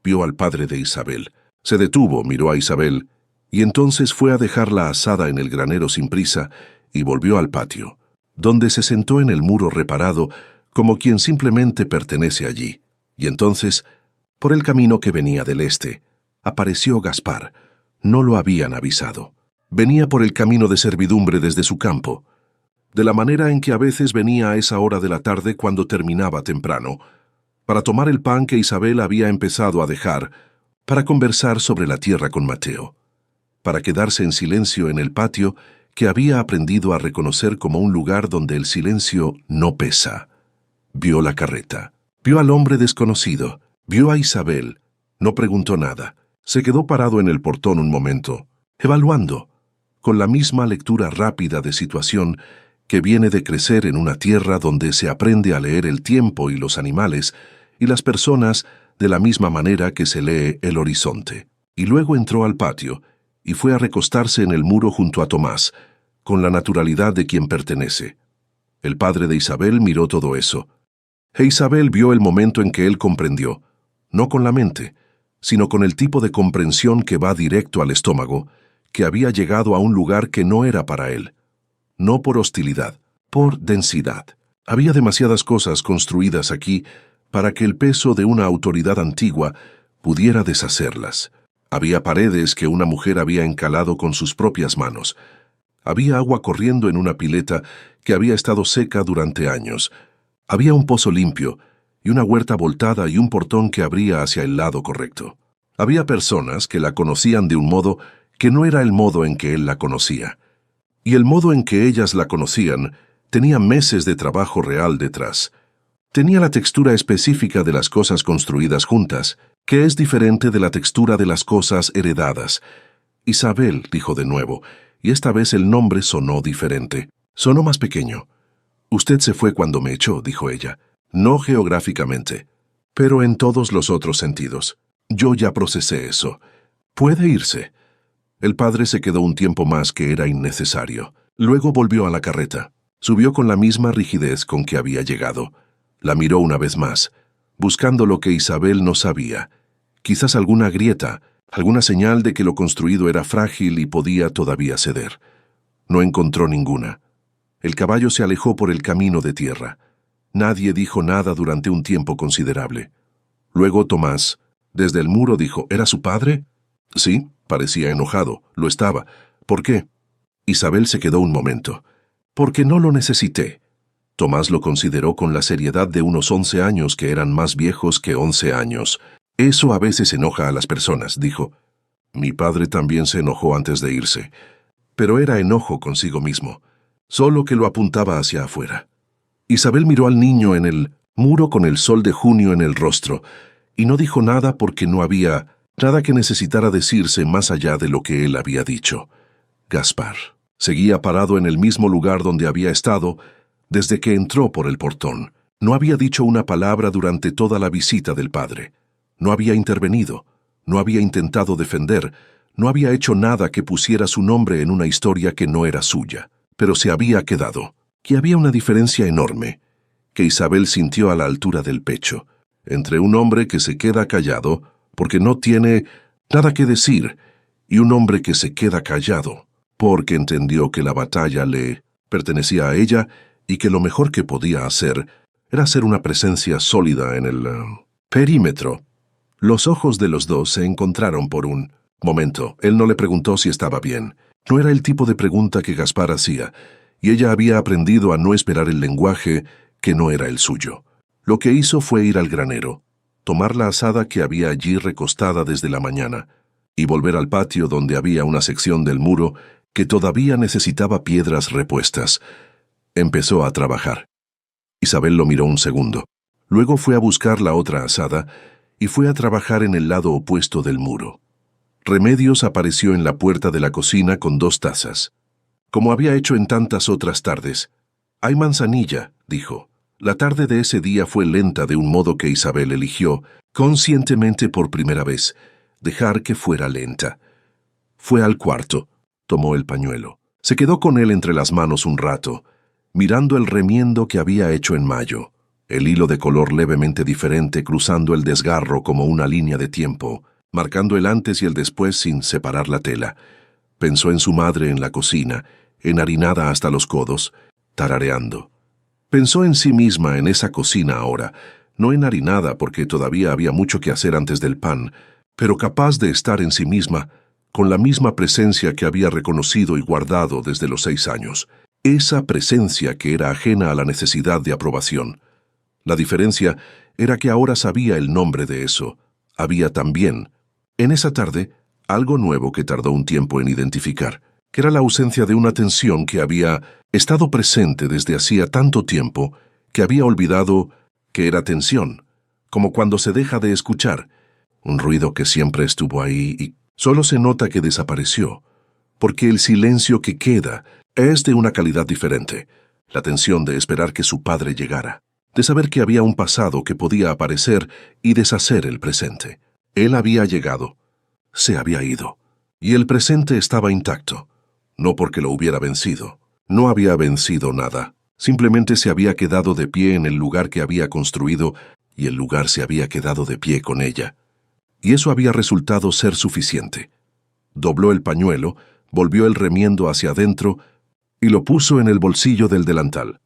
Vio al padre de Isabel. Se detuvo, miró a Isabel, y entonces fue a dejar la azada en el granero sin prisa y volvió al patio, donde se sentó en el muro reparado como quien simplemente pertenece allí. Y entonces, por el camino que venía del este, apareció Gaspar. No lo habían avisado. Venía por el camino de servidumbre desde su campo, de la manera en que a veces venía a esa hora de la tarde cuando terminaba temprano, para tomar el pan que Isabel había empezado a dejar, para conversar sobre la tierra con Mateo, para quedarse en silencio en el patio que había aprendido a reconocer como un lugar donde el silencio no pesa. Vio la carreta. Vio al hombre desconocido, vio a Isabel, no preguntó nada. Se quedó parado en el portón un momento, evaluando, con la misma lectura rápida de situación que viene de crecer en una tierra donde se aprende a leer el tiempo y los animales y las personas de la misma manera que se lee el horizonte. Y luego entró al patio y fue a recostarse en el muro junto a Tomás, con la naturalidad de quien pertenece. El padre de Isabel miró todo eso. E Isabel vio el momento en que él comprendió, no con la mente, sino con el tipo de comprensión que va directo al estómago, que había llegado a un lugar que no era para él. No por hostilidad, por densidad. Había demasiadas cosas construidas aquí para que el peso de una autoridad antigua pudiera deshacerlas. Había paredes que una mujer había encalado con sus propias manos. Había agua corriendo en una pileta que había estado seca durante años. Había un pozo limpio y una huerta voltada y un portón que abría hacia el lado correcto. Había personas que la conocían de un modo que no era el modo en que él la conocía. Y el modo en que ellas la conocían tenía meses de trabajo real detrás. Tenía la textura específica de las cosas construidas juntas, que es diferente de la textura de las cosas heredadas. Isabel, dijo de nuevo, y esta vez el nombre sonó diferente. Sonó más pequeño. Usted se fue cuando me echó, dijo ella. No geográficamente, pero en todos los otros sentidos. Yo ya procesé eso. Puede irse. El padre se quedó un tiempo más que era innecesario. Luego volvió a la carreta. Subió con la misma rigidez con que había llegado. La miró una vez más, buscando lo que Isabel no sabía. Quizás alguna grieta, alguna señal de que lo construido era frágil y podía todavía ceder. No encontró ninguna. El caballo se alejó por el camino de tierra. Nadie dijo nada durante un tiempo considerable. Luego Tomás, desde el muro, dijo, ¿era su padre? Sí, parecía enojado. Lo estaba. ¿Por qué? Isabel se quedó un momento. Porque no lo necesité. Tomás lo consideró con la seriedad de unos 11 años que eran más viejos que 11 años. Eso a veces enoja a las personas, dijo. Mi padre también se enojó antes de irse. Pero era enojo consigo mismo, solo que lo apuntaba hacia afuera. Isabel miró al niño en el muro con el sol de junio en el rostro, y no dijo nada porque no había nada que necesitara decirse más allá de lo que él había dicho. Gaspar seguía parado en el mismo lugar donde había estado desde que entró por el portón. No había dicho una palabra durante toda la visita del padre. No había intervenido, no había intentado defender, no había hecho nada que pusiera su nombre en una historia que no era suya, pero se había quedado. Que había una diferencia enorme, que Isabel sintió a la altura del pecho, entre un hombre que se queda callado porque no tiene nada que decir y un hombre que se queda callado porque entendió que la batalla le pertenecía a ella y que lo mejor que podía hacer era ser una presencia sólida en el perímetro. Los ojos de los dos se encontraron por un momento. Él no le preguntó si estaba bien. No era el tipo de pregunta que Gaspar hacía, y ella había aprendido a no esperar el lenguaje que no era el suyo. Lo que hizo fue ir al granero, tomar la azada que había allí recostada desde la mañana, y volver al patio donde había una sección del muro que todavía necesitaba piedras repuestas. Empezó a trabajar. Isabel lo miró un segundo. Luego fue a buscar la otra azada y fue a trabajar en el lado opuesto del muro. Remedios apareció en la puerta de la cocina con 2 tazas. Como había hecho en tantas otras tardes. «Hay manzanilla», dijo. La tarde de ese día fue lenta de un modo que Isabel eligió, conscientemente por primera vez, dejar que fuera lenta. Fue al cuarto, tomó el pañuelo. Se quedó con él entre las manos un rato, mirando el remiendo que había hecho en mayo, el hilo de color levemente diferente cruzando el desgarro como una línea de tiempo, marcando el antes y el después sin separar la tela. Pensó en su madre en la cocina, enharinada hasta los codos, tarareando. Pensó en sí misma en esa cocina ahora, no enharinada porque todavía había mucho que hacer antes del pan, pero capaz de estar en sí misma, con la misma presencia que había reconocido y guardado desde los 6 años. Esa presencia que era ajena a la necesidad de aprobación. La diferencia era que ahora sabía el nombre de eso. Había también, en esa tarde, algo nuevo que tardó un tiempo en identificar, que era la ausencia de una tensión que había estado presente desde hacía tanto tiempo que había olvidado que era tensión, como cuando se deja de escuchar, un ruido que siempre estuvo ahí y solo se nota que desapareció, porque el silencio que queda es de una calidad diferente, la tensión de esperar que su padre llegara, de saber que había un pasado que podía aparecer y deshacer el presente. Él había llegado, se había ido, y el presente estaba intacto. No porque lo hubiera vencido. No había vencido nada. Simplemente se había quedado de pie en el lugar que había construido y el lugar se había quedado de pie con ella. Y eso había resultado ser suficiente. Dobló el pañuelo, volvió el remiendo hacia adentro y lo puso en el bolsillo del delantal.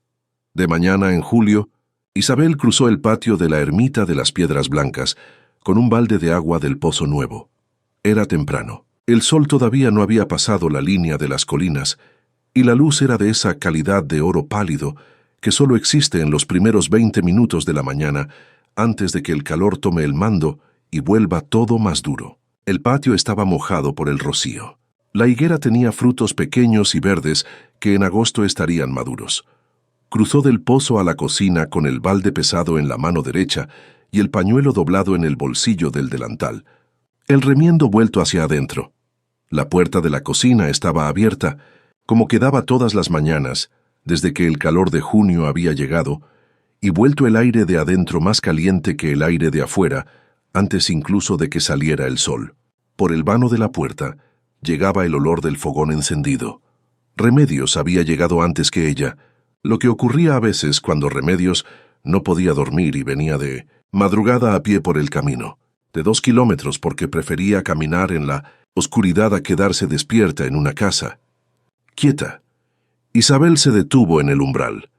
De mañana, en julio, Isabel cruzó el patio de la ermita de las Piedras Blancas con un balde de agua del Pozo Nuevo. Era temprano. El sol todavía no había pasado la línea de las colinas y la luz era de esa calidad de oro pálido que solo existe en los primeros 20 minutos de la mañana antes de que el calor tome el mando y vuelva todo más duro. El patio estaba mojado por el rocío. La higuera tenía frutos pequeños y verdes que en agosto estarían maduros. Cruzó del pozo a la cocina con el balde pesado en la mano derecha y el pañuelo doblado en el bolsillo del delantal, el remiendo vuelto hacia adentro. La puerta de la cocina estaba abierta, como quedaba todas las mañanas, desde que el calor de junio había llegado, y vuelto el aire de adentro más caliente que el aire de afuera, antes incluso de que saliera el sol. Por el vano de la puerta llegaba el olor del fogón encendido. Remedios había llegado antes que ella, lo que ocurría a veces cuando Remedios no podía dormir y venía de madrugada a pie por el camino, de 2 kilómetros porque prefería caminar en la oscuridad a quedarse despierta en una casa. Quieta. Isabel se detuvo en el umbral.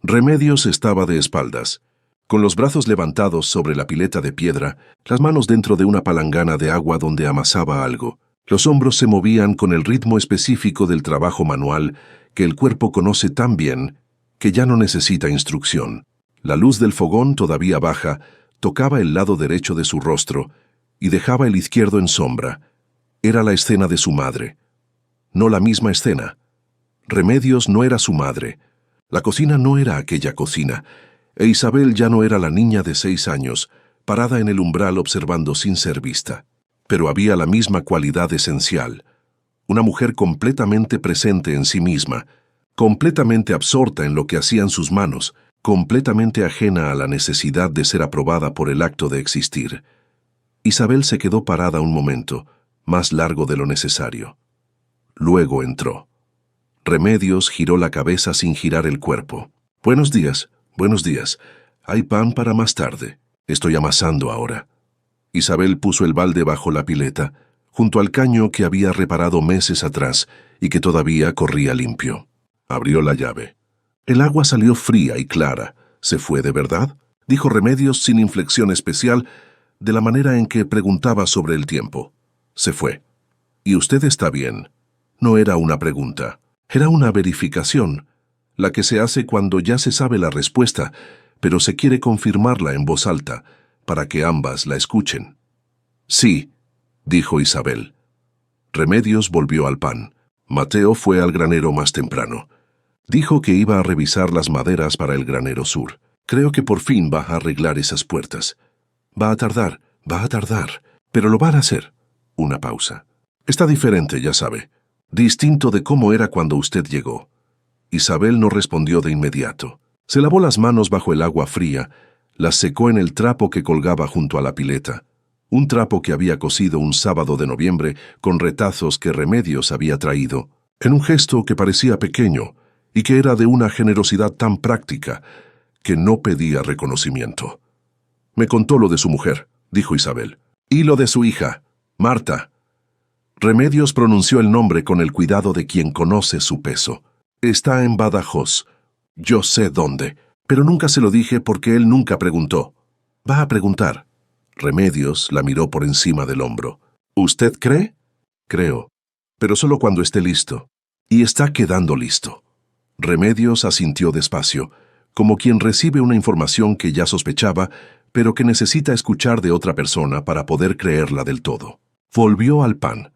Remedios estaba de espaldas, con los brazos levantados sobre la pileta de piedra, las manos dentro de una palangana de agua donde amasaba algo. Los hombros se movían con el ritmo específico del trabajo manual que el cuerpo conoce tan bien que ya no necesita instrucción. La luz del fogón, todavía baja, tocaba el lado derecho de su rostro y dejaba el izquierdo en sombra. Era la escena de su madre. No la misma escena. Remedios no era su madre. La cocina no era aquella cocina, e Isabel ya no era la niña de 6 años, parada en el umbral observando sin ser vista. Pero había la misma cualidad esencial. Una mujer completamente presente en sí misma, completamente absorta en lo que hacían sus manos, completamente ajena a la necesidad de ser aprobada por el acto de existir. Isabel se quedó parada un momento, más largo de lo necesario. Luego entró. Remedios giró la cabeza sin girar el cuerpo. Buenos días, buenos días. Hay pan para más tarde. Estoy amasando ahora. Isabel puso el balde bajo la pileta, junto al caño que había reparado meses atrás y que todavía corría limpio. Abrió la llave. El agua salió fría y clara. ¿Se fue de verdad?, dijo Remedios sin inflexión especial, de la manera en que preguntaba sobre el tiempo. Se fue. ¿Y usted está bien? No era una pregunta. Era una verificación, la que se hace cuando ya se sabe la respuesta, pero se quiere confirmarla en voz alta, para que ambas la escuchen. Sí, dijo Isabel. Remedios volvió al pan. Mateo fue al granero más temprano. Dijo que iba a revisar las maderas para el granero sur. Creo que por fin va a arreglar esas puertas. Va a tardar, pero lo van a hacer. Una pausa. Está diferente, ya sabe. Distinto de cómo era cuando usted llegó. Isabel no respondió de inmediato. Se lavó las manos bajo el agua fría, las secó en el trapo que colgaba junto a la pileta. Un trapo que había cosido un sábado de noviembre con retazos que Remedios había traído, en un gesto que parecía pequeño y que era de una generosidad tan práctica que no pedía reconocimiento. Me contó lo de su mujer, dijo Isabel, y lo de su hija, Marta. Remedios pronunció el nombre con el cuidado de quien conoce su peso. Está en Badajoz. Yo sé dónde, pero nunca se lo dije porque él nunca preguntó. Va a preguntar. Remedios la miró por encima del hombro. ¿Usted cree? Creo, pero solo cuando esté listo. Y está quedando listo. Remedios asintió despacio, como quien recibe una información que ya sospechaba, pero que necesita escuchar de otra persona para poder creerla del todo. Volvió al pan.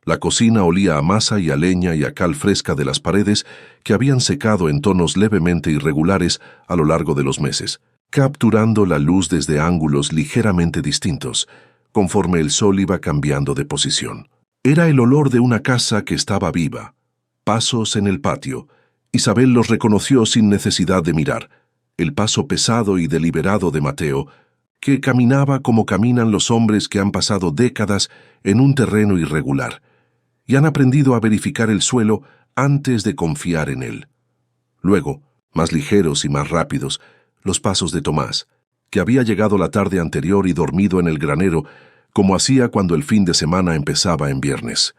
La cocina olía a masa y a leña y a cal fresca de las paredes que habían secado en tonos levemente irregulares a lo largo de los meses, capturando la luz desde ángulos ligeramente distintos, conforme el sol iba cambiando de posición. Era el olor de una casa que estaba viva. Pasos en el patio. Isabel los reconoció sin necesidad de mirar. El paso pesado y deliberado de Mateo, que caminaba como caminan los hombres que han pasado décadas en un terreno irregular y han aprendido a verificar el suelo antes de confiar en él. Luego, Más ligeros y más rápidos, los pasos de Tomás, que había llegado la tarde anterior y dormido en el granero, como hacía cuando el fin de semana empezaba en viernes.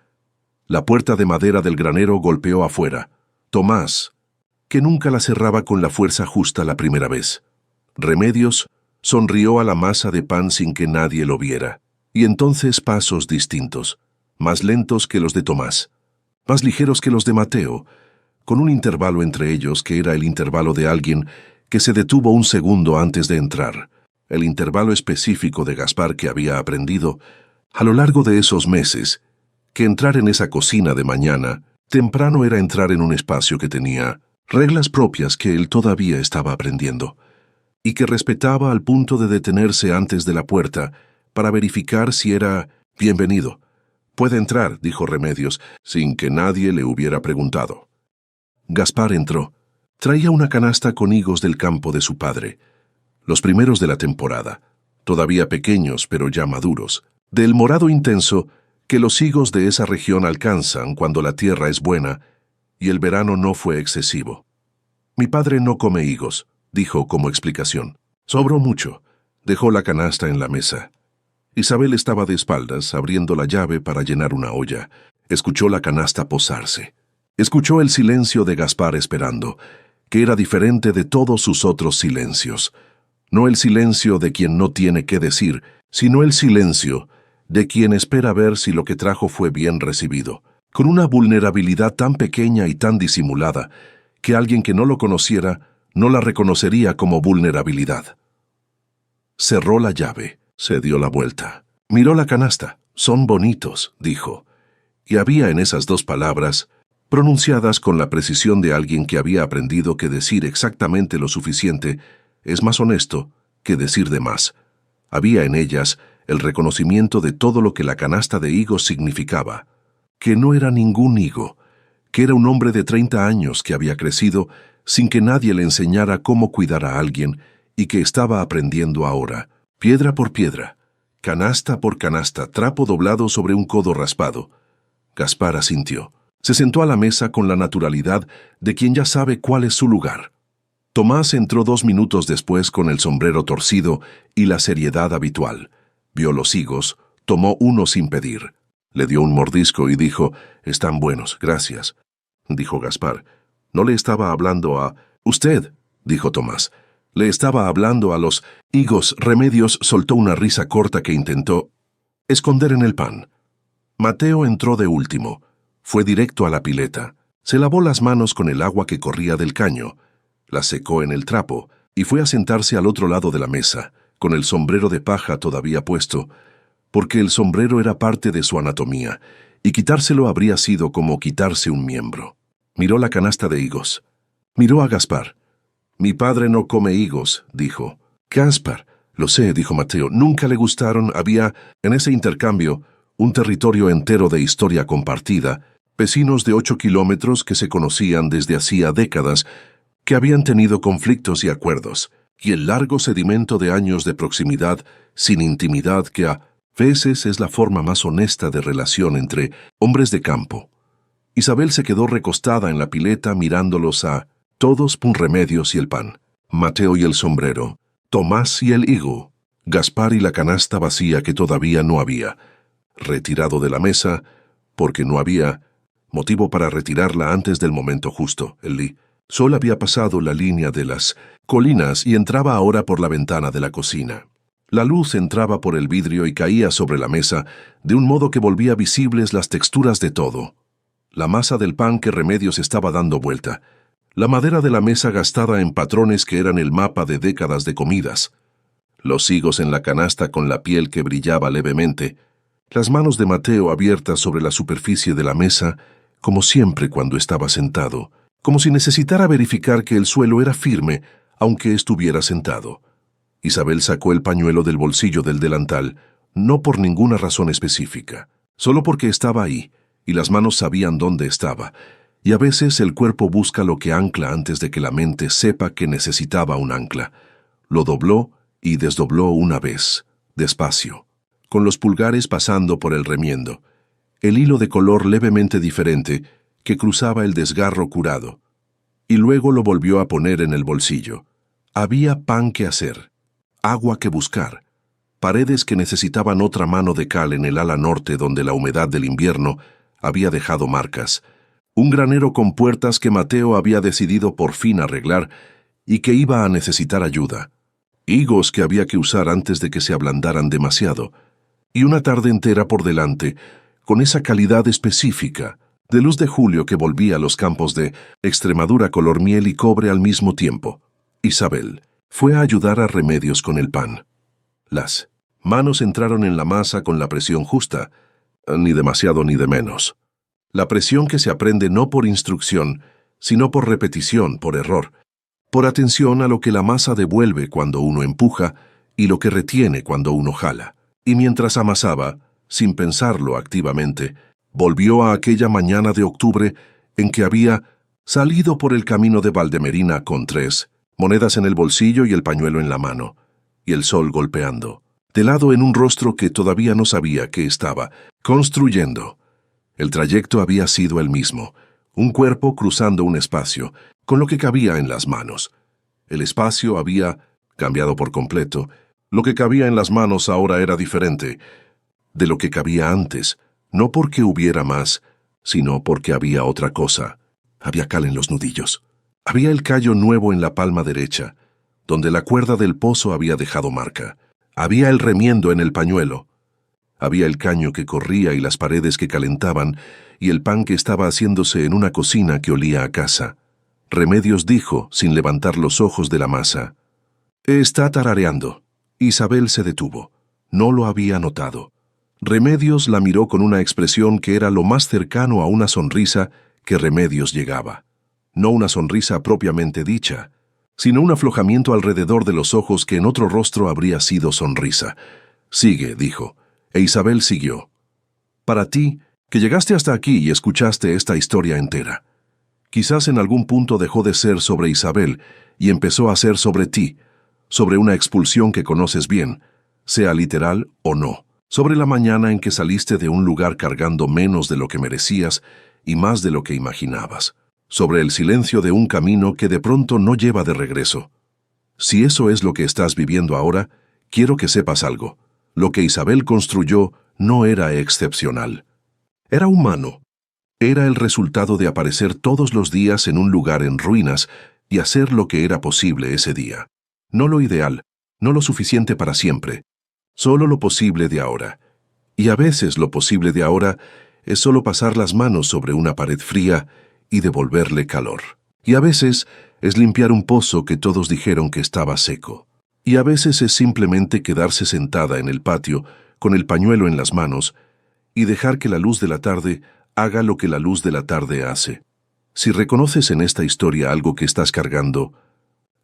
La puerta de madera del granero golpeó afuera. Tomás, que nunca la cerraba con la fuerza justa la primera vez. Remedios sonrió a la masa de pan sin que nadie lo viera. Y entonces pasos distintos, más lentos que los de Tomás, más ligeros que los de Mateo, con un intervalo entre ellos que era el intervalo de alguien que se detuvo un segundo antes de entrar, el intervalo específico de Gaspar que había aprendido, a lo largo de esos meses, que entrar en esa cocina de mañana, temprano era entrar en un espacio que tenía reglas propias que él todavía estaba aprendiendo, y que respetaba al punto de detenerse antes de la puerta para verificar si era bienvenido. «Puede entrar», dijo Remedios, sin que nadie le hubiera preguntado. Gaspar entró. Traía una canasta con higos del campo de su padre, los primeros de la temporada, todavía pequeños pero ya maduros, del morado intenso que los higos de esa región alcanzan cuando la tierra es buena y el verano no fue excesivo. «Mi padre no come higos», dijo como explicación. «Sobró mucho». Dejó la canasta en la mesa. Isabel estaba de espaldas, abriendo la llave para llenar una olla. Escuchó la canasta posarse. Escuchó el silencio de Gaspar esperando, que era diferente de todos sus otros silencios. No el silencio de quien no tiene qué decir, sino el silencio de quien espera ver si lo que trajo fue bien recibido, con una vulnerabilidad tan pequeña y tan disimulada, que alguien que no lo conociera no la reconocería como vulnerabilidad. Cerró la llave. Se dio la vuelta. Miró la canasta. «Son bonitos», dijo. Y había en esas dos palabras, pronunciadas con la precisión de alguien que había aprendido que decir exactamente lo suficiente es más honesto que decir de más. Había en ellas el reconocimiento de todo lo que la canasta de higos significaba, que no era ningún higo, que era un hombre de 30 años que había crecido sin que nadie le enseñara cómo cuidar a alguien y que estaba aprendiendo ahora. Piedra por piedra, canasta por canasta, trapo doblado sobre un codo raspado. Gaspar asintió. Se sentó a la mesa con la naturalidad de quien ya sabe cuál es su lugar. Tomás entró 2 minutos después con el sombrero torcido y la seriedad habitual. Vio los higos, tomó uno sin pedir. Le dio un mordisco y dijo: «Están buenos, gracias», dijo Gaspar. «No le estaba hablando a usted», dijo Tomás. «Le estaba hablando a los higos». Remedios soltó una risa corta que intentó esconder en el pan. Mateo entró de último. Fue directo a la pileta. Se lavó las manos con el agua que corría del caño. Las secó en el trapo y fue a sentarse al otro lado de la mesa, con el sombrero de paja todavía puesto, porque el sombrero era parte de su anatomía, y quitárselo habría sido como quitarse un miembro. Miró la canasta de higos. Miró a Gaspar. «Mi padre no come higos», dijo. «Gaspar, lo sé», dijo Mateo. «Nunca le gustaron». Había, en ese intercambio, un territorio entero de historia compartida, vecinos de 8 kilómetros que se conocían desde hacía décadas, que habían tenido conflictos y acuerdos, y el largo sedimento de años de proximidad sin intimidad que a veces es la forma más honesta de relación entre hombres de campo. Isabel se quedó recostada en la pileta mirándolos a todos, Remedios y el pan, Mateo y el sombrero, Tomás y el higo, Gaspar y la canasta vacía que todavía no había retirado de la mesa, porque no había motivo para retirarla antes del momento justo. El sol había pasado la línea de las colinas y entraba ahora por la ventana de la cocina. La luz entraba por el vidrio y caía sobre la mesa de un modo que volvía visibles las texturas de todo. La masa del pan que Remedios estaba dando vuelta, la madera de la mesa gastada en patrones que eran el mapa de décadas de comidas, los higos en la canasta con la piel que brillaba levemente, las manos de Mateo abiertas sobre la superficie de la mesa, como siempre cuando estaba sentado, como si necesitara verificar que el suelo era firme, aunque estuviera sentado. Isabel sacó el pañuelo del bolsillo del delantal, no por ninguna razón específica, solo porque estaba ahí, y las manos sabían dónde estaba, y a veces el cuerpo busca lo que ancla antes de que la mente sepa que necesitaba un ancla. Lo dobló y desdobló una vez, despacio, con los pulgares pasando por el remiendo, el hilo de color levemente diferente que cruzaba el desgarro curado. y luego lo volvió a poner en el bolsillo. Había pan que hacer, agua que buscar, paredes que necesitaban otra mano de cal en el ala norte donde la humedad del invierno había dejado marcas, un granero con puertas que Mateo había decidido por fin arreglar y que iba a necesitar ayuda, higos que había que usar antes de que se ablandaran demasiado, y una tarde entera por delante, con esa calidad específica, de luz de julio que volvía a los campos de Extremadura color miel y cobre al mismo tiempo. Isabel fue a ayudar a Remedios con el pan. Las manos entraron en la masa con la presión justa, ni demasiado ni de menos. La presión que se aprende no por instrucción, sino por repetición, por error, por atención a lo que la masa devuelve cuando uno empuja y lo que retiene cuando uno jala. Y mientras amasaba, sin pensarlo activamente, volvió a aquella mañana de octubre en que había salido por el camino de Valdemerina con 3 monedas en el bolsillo y el pañuelo en la mano, y el sol golpeando, de lado en un rostro que todavía no sabía que estaba construyendo. El trayecto había sido el mismo, un cuerpo cruzando un espacio, con lo que cabía en las manos. El espacio había cambiado por completo. Lo que cabía en las manos ahora era diferente de lo que cabía antes, no porque hubiera más, sino porque había otra cosa. Había cal en los nudillos. Había el callo nuevo en la palma derecha, donde la cuerda del pozo había dejado marca. Había el remiendo en el pañuelo. Había el caño que corría y las paredes que calentaban, y el pan que estaba haciéndose en una cocina que olía a casa. Remedios dijo, sin levantar los ojos de la masa: «Está tarareando». Isabel se detuvo. No lo había notado. Remedios la miró con una expresión que era lo más cercano a una sonrisa que Remedios llegaba. No una sonrisa propiamente dicha, sino un aflojamiento alrededor de los ojos que en otro rostro habría sido sonrisa. «Sigue», dijo, e Isabel siguió. «Para ti, que llegaste hasta aquí y escuchaste esta historia entera. Quizás en algún punto dejó de ser sobre Isabel y empezó a ser sobre ti, sobre una expulsión que conoces bien, sea literal o no, sobre la mañana en que saliste de un lugar cargando menos de lo que merecías y más de lo que imaginabas, sobre el silencio de un camino que de pronto no lleva de regreso. Si eso es lo que estás viviendo ahora, quiero que sepas algo. Lo que Isabel construyó no era excepcional. Era humano. Era el resultado de aparecer todos los días en un lugar en ruinas y hacer lo que era posible ese día. No lo ideal, no lo suficiente para siempre, solo lo posible de ahora. Y a veces lo posible de ahora es solo pasar las manos sobre una pared fría y devolverle calor. Y a veces es limpiar un pozo que todos dijeron que estaba seco. Y a veces es simplemente quedarse sentada en el patio con el pañuelo en las manos y dejar que la luz de la tarde haga lo que la luz de la tarde hace. Si reconoces en esta historia algo que estás cargando,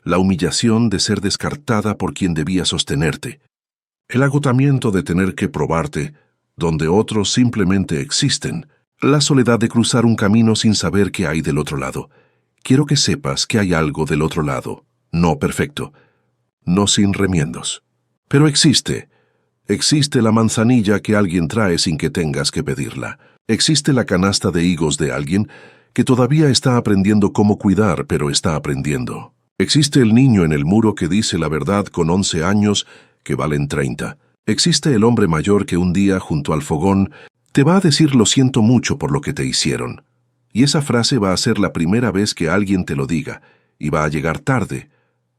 la humillación de ser descartada por quien debía sostenerte, el agotamiento de tener que probarte donde otros simplemente existen, la soledad de cruzar un camino sin saber qué hay del otro lado. Quiero que sepas que hay algo del otro lado, no perfecto, no sin remiendos. Pero existe la manzanilla que alguien trae sin que tengas que pedirla. Existe la canasta de higos de alguien que todavía está aprendiendo cómo cuidar, pero está aprendiendo. Existe el niño en el muro que dice la verdad con 11 años que valen 30. Existe el hombre mayor que un día, junto al fogón, te va a decir lo siento mucho por lo que te hicieron. Y esa frase va a ser la primera vez que alguien te lo diga, y va a llegar tarde,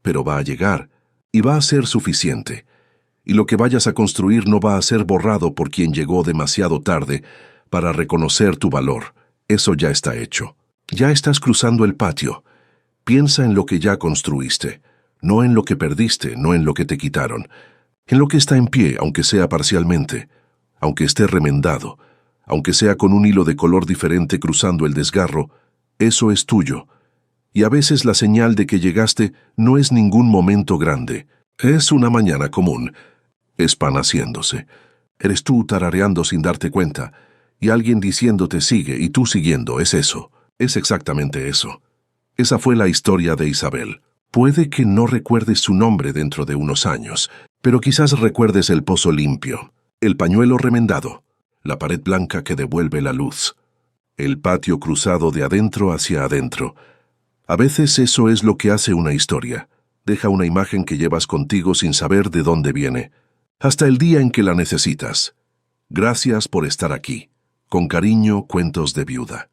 pero va a llegar, y va a ser suficiente. Y lo que vayas a construir no va a ser borrado por quien llegó demasiado tarde para reconocer tu valor. Eso ya está hecho. Ya estás cruzando el patio. Piensa en lo que ya construiste, no en lo que perdiste, no en lo que te quitaron, en lo que está en pie, aunque sea parcialmente, aunque esté remendado, aunque sea con un hilo de color diferente cruzando el desgarro. Eso es tuyo. Y a veces la señal de que llegaste no es ningún momento grande. Es una mañana común. Es pan haciéndose. Eres tú tarareando sin darte cuenta, y alguien diciéndote sigue y tú siguiendo. Es eso. Es exactamente eso. Esa fue la historia de Isabel. Puede que no recuerdes su nombre dentro de unos años, pero quizás recuerdes el pozo limpio, el pañuelo remendado, la pared blanca que devuelve la luz, el patio cruzado de adentro hacia adentro. A veces eso es lo que hace una historia. Deja una imagen que llevas contigo sin saber de dónde viene, hasta el día en que la necesitas. Gracias por estar aquí. Con cariño, Cuentos de Viuda.